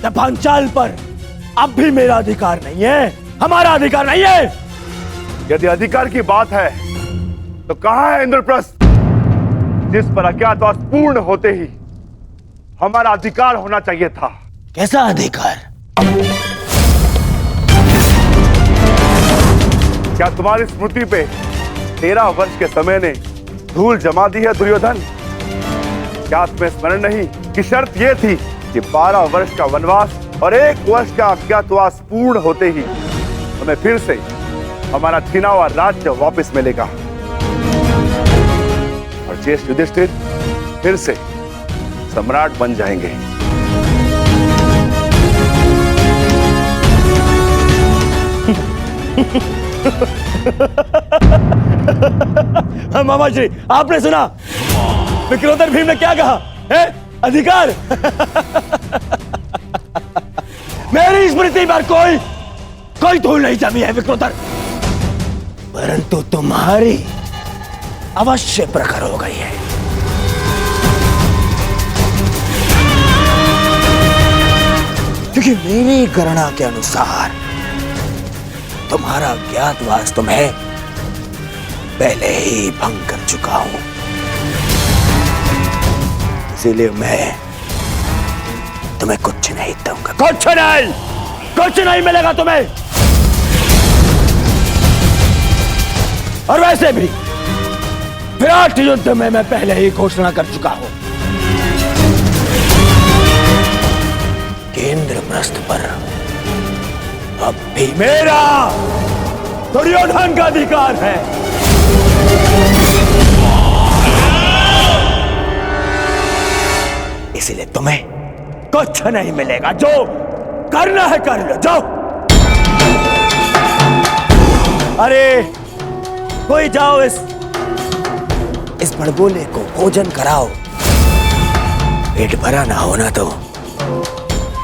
पांचाल पर अब भी मेरा अधिकार नहीं है, हमारा अधिकार नहीं है। यदि अधिकार की बात है तो कहां है इंद्रप्रस्थ, जिस पर अज्ञातवास पूर्ण होते ही हमारा अधिकार होना चाहिए था। कैसा अधिकार? क्या तुम्हारी स्मृति पे 13 वर्ष के समय ने धूल जमा दी है दुर्योधन? क्या तुम्हें स्मरण नहीं कि शर्त यह थी कि 12 वर्ष का वनवास और 1 वर्ष का अज्ञातवास पूर्ण होते ही हमें फिर से हमारा छीना हुआ राज्य वापस मिलेगा और ज्येष्ठ युधिष्ठिर फिर से सम्राट बन जाएंगे। मामा श्री, आपने सुना विक्रोधर भीम ने क्या कहा है? अधिकार। मेरी स्मृति पर कोई धूल नहीं जमी है विक्रोधर, परंतु तुम्हारी अवश्य प्रखर हो गई है। क्योंकि मेरी गणना के अनुसार तुम्हारा ज्ञातवास तुम्हें पहले ही भंग कर चुका हूं, इसीलिए मैं तुम्हें कुछ नहीं दूंगा। कुछ नहीं मिलेगा तुम्हें। और वैसे भी विराट युद्ध में मैं पहले ही घोषणा कर चुका हूं कि इंद्रप्रस्थ पर अब भी मेरा दुर्योधन का अधिकार है। इसलिए तुम्हें कुछ नहीं मिलेगा। जो करना है कर लो, जाओ। अरे कोई जाओ इस बड़बोले को भोजन कराओ। पेट भरा ना होना तो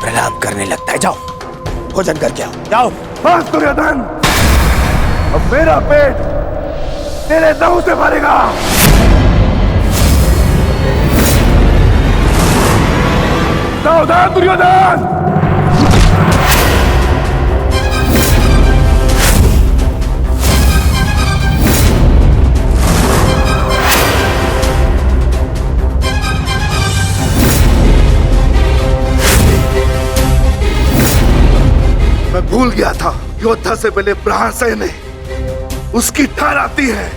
प्रलाप करने लगता है। जाओ भोजन करके आओ, जाओ। बस दुर्योधन, अब मेरा पेट तेरे लहू से भरेगा। सावधान दुर्योधन। मैं भूल गया था, योद्धा से पहले प्रहार सहने उसकी ठार आती है।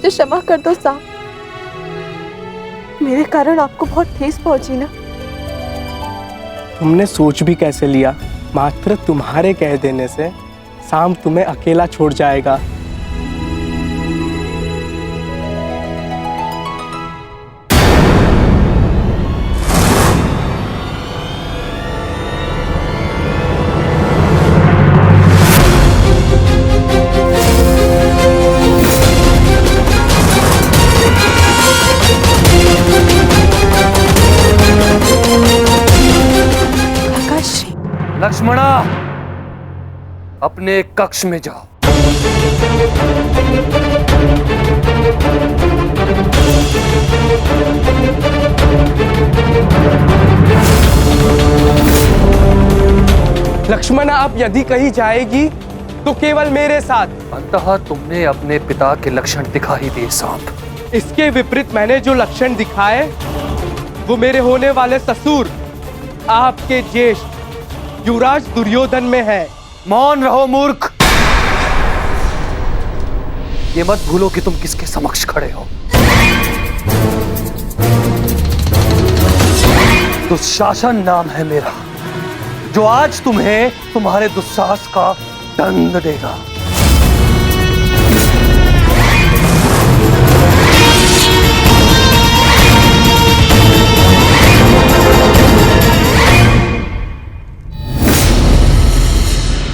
क्षमा कर दो साहब, मेरे कारण आपको बहुत ठेस पहुंची ना। तुमने सोच भी कैसे लिया? मात्र तुम्हारे कह देने से शाम तुम्हें अकेला छोड़ जाएगा। लक्ष्मणा, अपने कक्ष में जाओ। लक्ष्मणा, अब यदि कहीं जाएगी तो केवल मेरे साथ। अंततः तुमने अपने पिता के लक्षण दिखा ही दिए सांप। इसके विपरीत मैंने जो लक्षण दिखाए वो मेरे होने वाले ससुर, आपके ज्येष्ठ युवराज दुर्योधन में है। मौन रहो मूर्ख। ये मत भूलो कि तुम किसके समक्ष खड़े हो। दुशासन नाम है मेरा, जो आज तुम्हें तुम्हारे दुस्साहस का दंड देगा।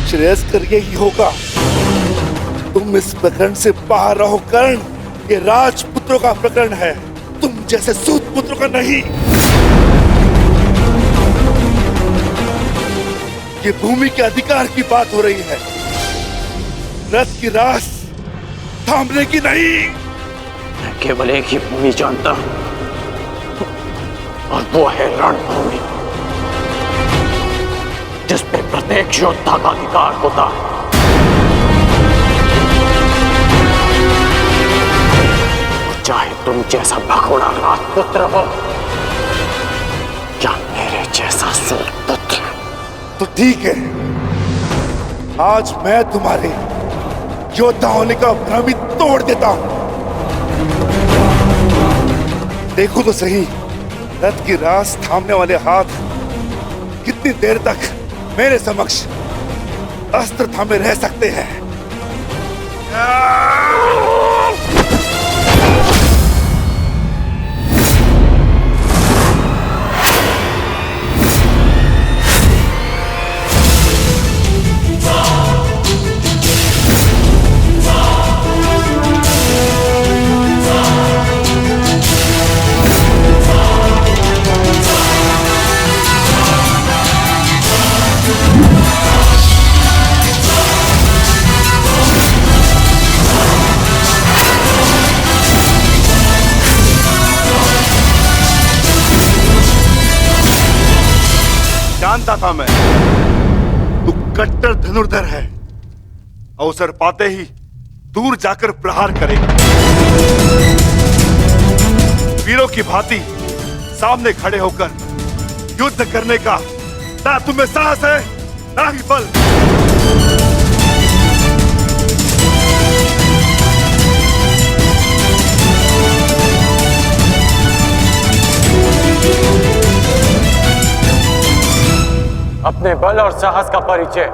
श्रेयस्कर यही होगा, तुम इस प्रकरण से बाहर रहो कर्ण। ये राजपुत्रों का प्रकरण है, तुम जैसे सूत पुत्रों का नहीं। ये भूमि के अधिकार की बात हो रही है, रथ की रास थामने की नहीं। मैं केवल एक ही भूमि जानता हूं, और वो है रणभूमि, जिस पे प्रत्येक योद्धा का अधिकार होता है। चाहे तुम जैसा भगोड़ा राजपुत्र हो या मेरे जैसा सूतपुत्र। तो ठीक है, आज मैं तुम्हारे योद्धा होने का भ्रम ही तोड़ देता हूं। देखो तो सही, रथ की रास थामने वाले हाथ कितनी देर तक मेरे समक्ष अस्त्र थामे रह सकते हैं। जानता था मैं, तू कट्टर धनुर्धर है। अवसर पाते ही दूर जाकर प्रहार करेगा। वीरों की भांति सामने खड़े होकर युद्ध करने का ना तुम्हें साहस है ना ही बल। अपने बल और साहस का परिचय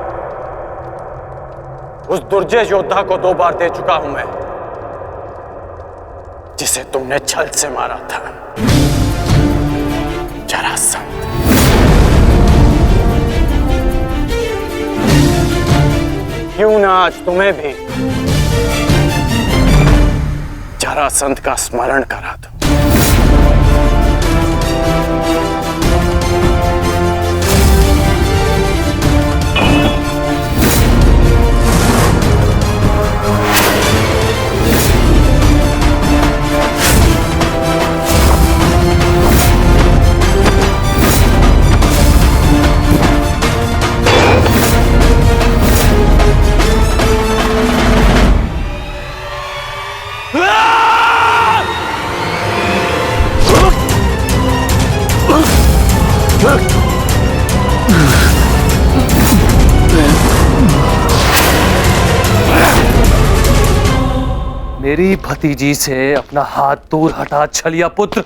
उस दुर्जय योद्धा को 2 बार दे चुका हूं मैं, जिसे तुमने छल से मारा था, जरासंध। क्यों ना आज तुम्हें भी जरासंध का स्मरण करा दूं। मेरी भतीजी से अपना हाथ दूर हटा छलिया पुत्र।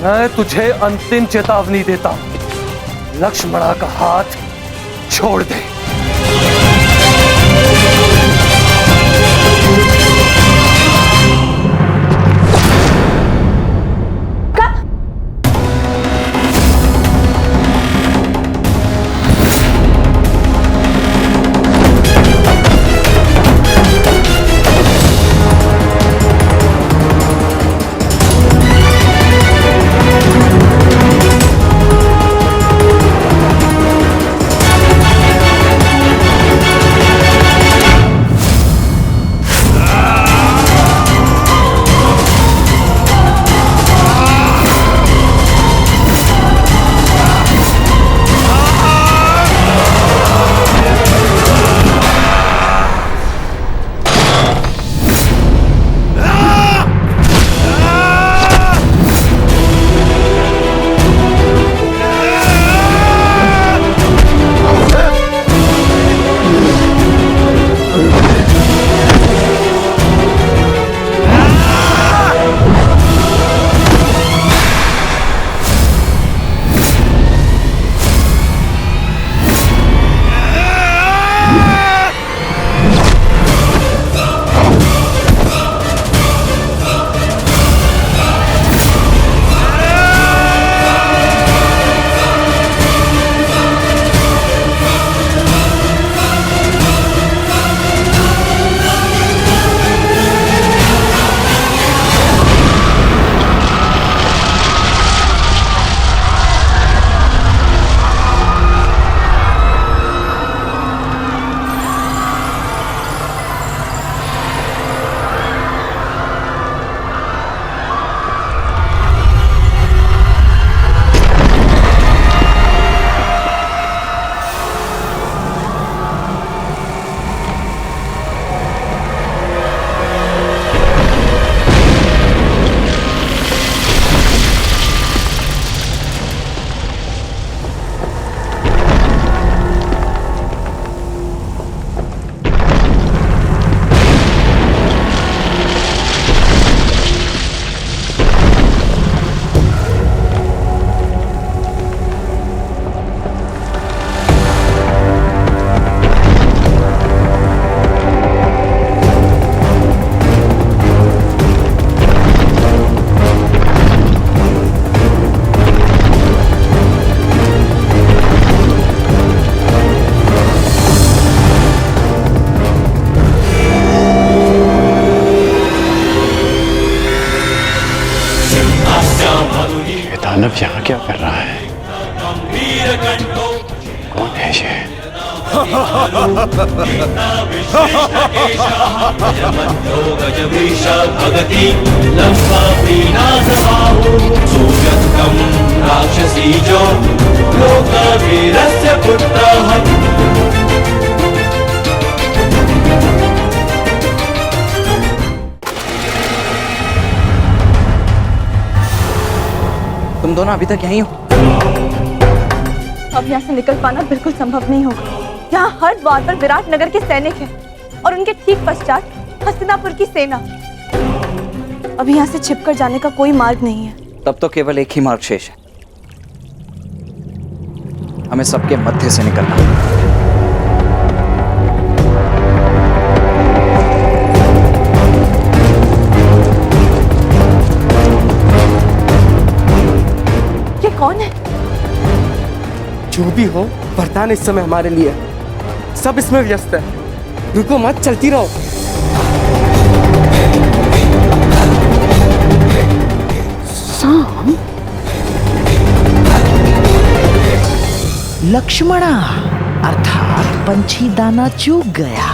मैं तुझे अंतिम चेतावनी देता हूं, लक्ष्मणा का हाथ छोड़ दे। दानव यहाँ क्या कर रहा है? कौन है ये? राक्षसी जो लोकवीरस्य पुत्रः। तुम दोनों अभी तक यहीं हो? अब यहाँ से निकल पाना बिल्कुल संभव नहीं होगा। यहाँ हर द्वार पर विराट नगर के सैनिक हैं और उनके ठीक पश्चात हस्तिनापुर की सेना। अब यहाँ से छिपकर जाने का कोई मार्ग नहीं है। तब तो केवल एक ही मार्ग शेष है, हमें सबके मध्य से निकलना। ये कौन है? जो भी हो, वरदान इस समय हमारे लिए है। सब इसमें व्यस्त है, रुको मत, चलती रहो। सांब, लक्ष्मणा अर्थात पंछी दाना चूक गया।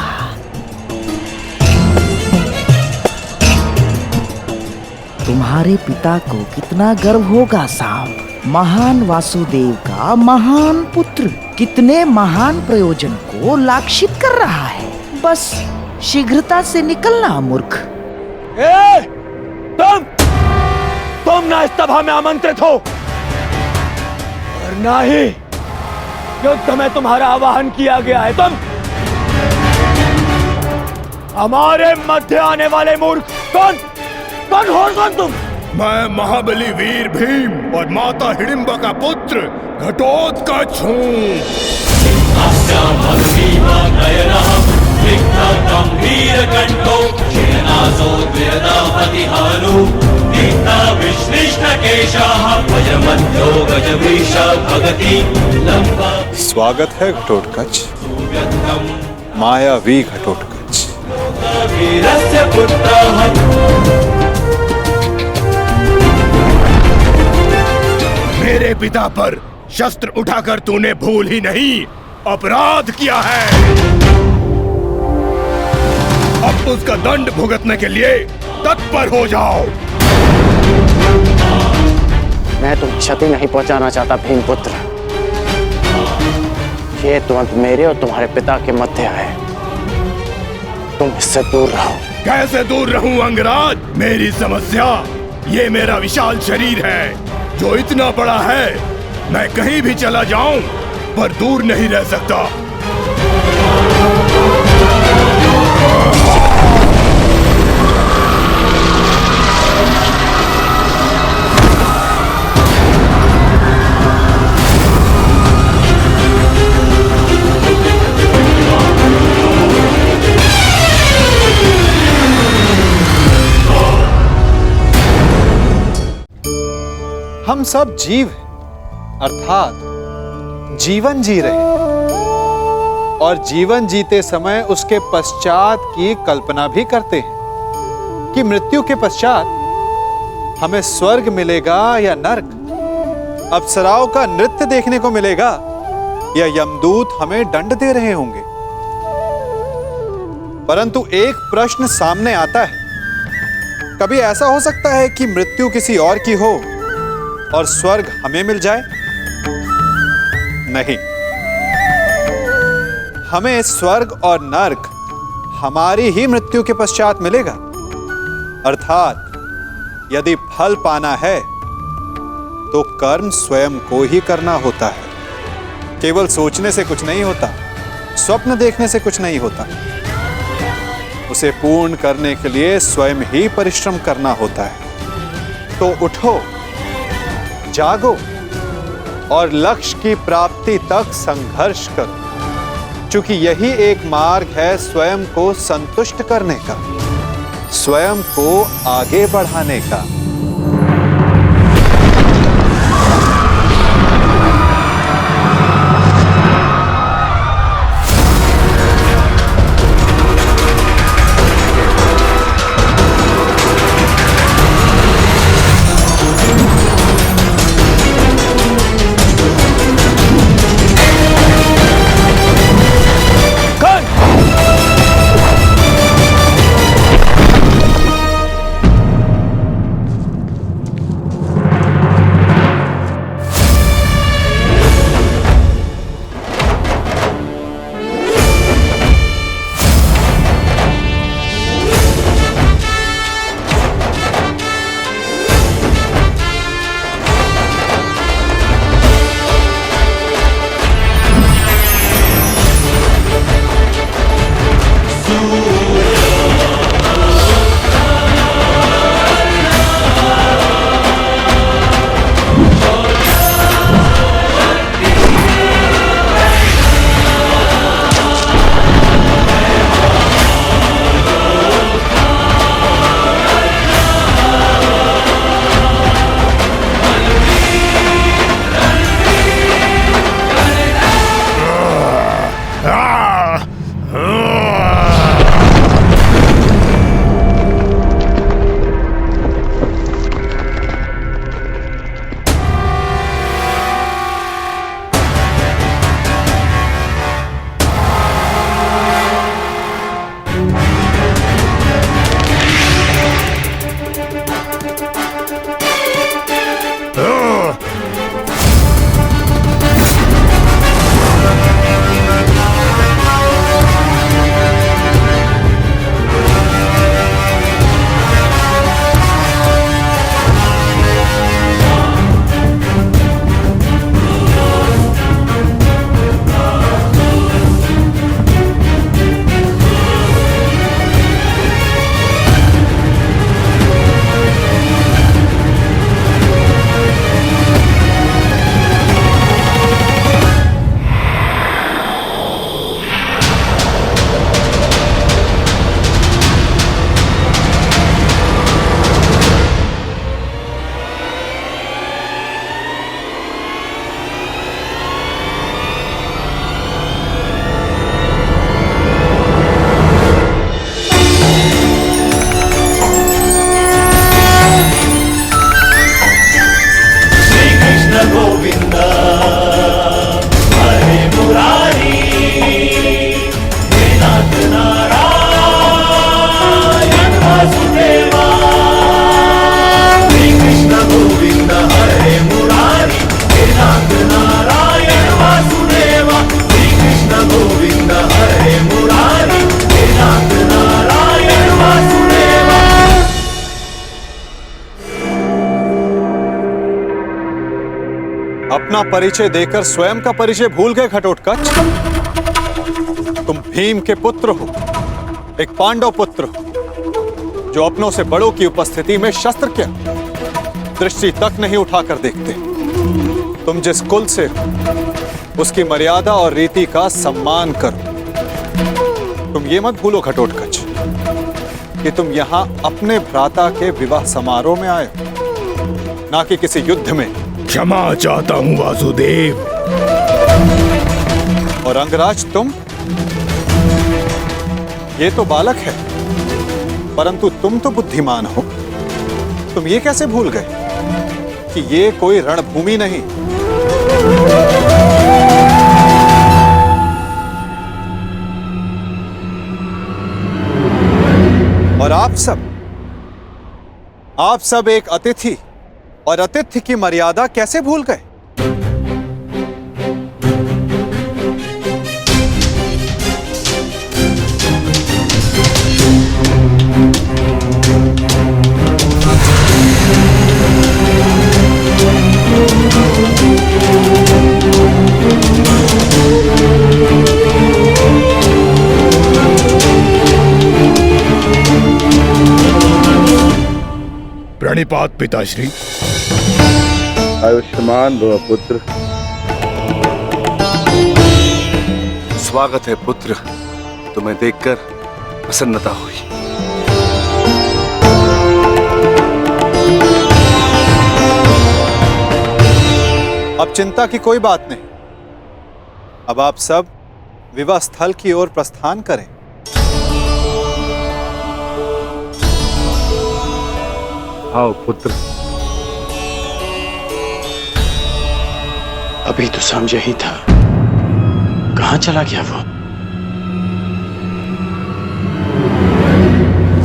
तुम्हारे पिता को कितना गर्व होगा सांब, महान वासुदेव का महान पुत्र कितने महान प्रयोजन को लाक्षित कर रहा है। बस शीघ्रता से निकलना मूर्ख। तुम ना इस सभा में आमंत्रित हो और ना ही युद्ध में तुम्हारा आवाहन किया गया है। तुम हमारे मध्य आने वाले मूर्ख, कौन हो तुम? मैं महाबली वीर भीम और माता हिडिंबा का पुत्र घटोत्कच हूँ। स्वागत है घटोत्कच, मायावी घटोत्कच। मेरे पिता पर शस्त्र उठाकर तूने भूल ही नहीं अपराध किया है। अब उसका दंड भुगतने के लिए तत्पर हो जाओ। मैं तुम्हें क्षति नहीं पहुंचाना चाहता भीमपुत्र। ये द्वंद्व मेरे और तुम्हारे पिता के मध्य है, तुम इससे दूर रहो। कैसे दूर रहूं अंगराज? मेरी समस्या ये मेरा विशाल शरीर है जो इतना बड़ा है मैं कहीं भी चला जाऊं पर दूर नहीं रह सकता। हम सब जीव हैं, अर्थात जीवन जी रहे हैं और जीवन जीते समय उसके पश्चात की कल्पना भी करते हैं कि मृत्यु के पश्चात हमें स्वर्ग मिलेगा या नर्क, अप्सराओं का नृत्य देखने को मिलेगा या यमदूत हमें दंड दे रहे होंगे। परंतु एक प्रश्न सामने आता है, कभी ऐसा हो सकता है कि मृत्यु किसी और की हो और स्वर्ग हमें मिल जाए? नहीं, हमें स्वर्ग और नर्क हमारी ही मृत्यु के पश्चात मिलेगा। अर्थात यदि फल पाना है तो कर्म स्वयं को ही करना होता है। केवल सोचने से कुछ नहीं होता, स्वप्न देखने से कुछ नहीं होता। उसे पूर्ण करने के लिए स्वयं ही परिश्रम करना होता है। तो उठो, जागो और लक्ष्य की प्राप्ति तक संघर्ष करो, क्योंकि यही एक मार्ग है स्वयं को संतुष्ट करने का, स्वयं को आगे बढ़ाने का। परिचय देकर स्वयं का परिचय भूल गए घटोत्कच? तुम भीम के पुत्र हो, एक पांडव पुत्र हो, जो अपनों से बड़ों की उपस्थिति में शस्त्र क्या दृष्टि तक नहीं उठाकर देखते। तुम जिस कुल से हो, उसकी मर्यादा और रीति का सम्मान करो। तुम ये मत भूलो घटोत्कच कि तुम यहां अपने भ्राता के विवाह समारोह में आए हो, ना कि किसी युद्ध में। क्षमा चाहता हूं वासुदेव। और अंगराज तुम, ये तो बालक है, परंतु तुम तो बुद्धिमान हो। तुम ये कैसे भूल गए कि ये कोई रणभूमि नहीं, और आप सब एक अतिथि और अतिथि की मर्यादा कैसे भूल गए? प्रणिपात पिताश्री। आयुष्मान भव पुत्र। स्वागत है पुत्र, तुम्हें देखकर प्रसन्नता हुई। अब चिंता की कोई बात नहीं। अब आप सब विवाह स्थल की ओर प्रस्थान करें। आओ पुत्र। अभी तो समझा ही था, कहां चला गया वो?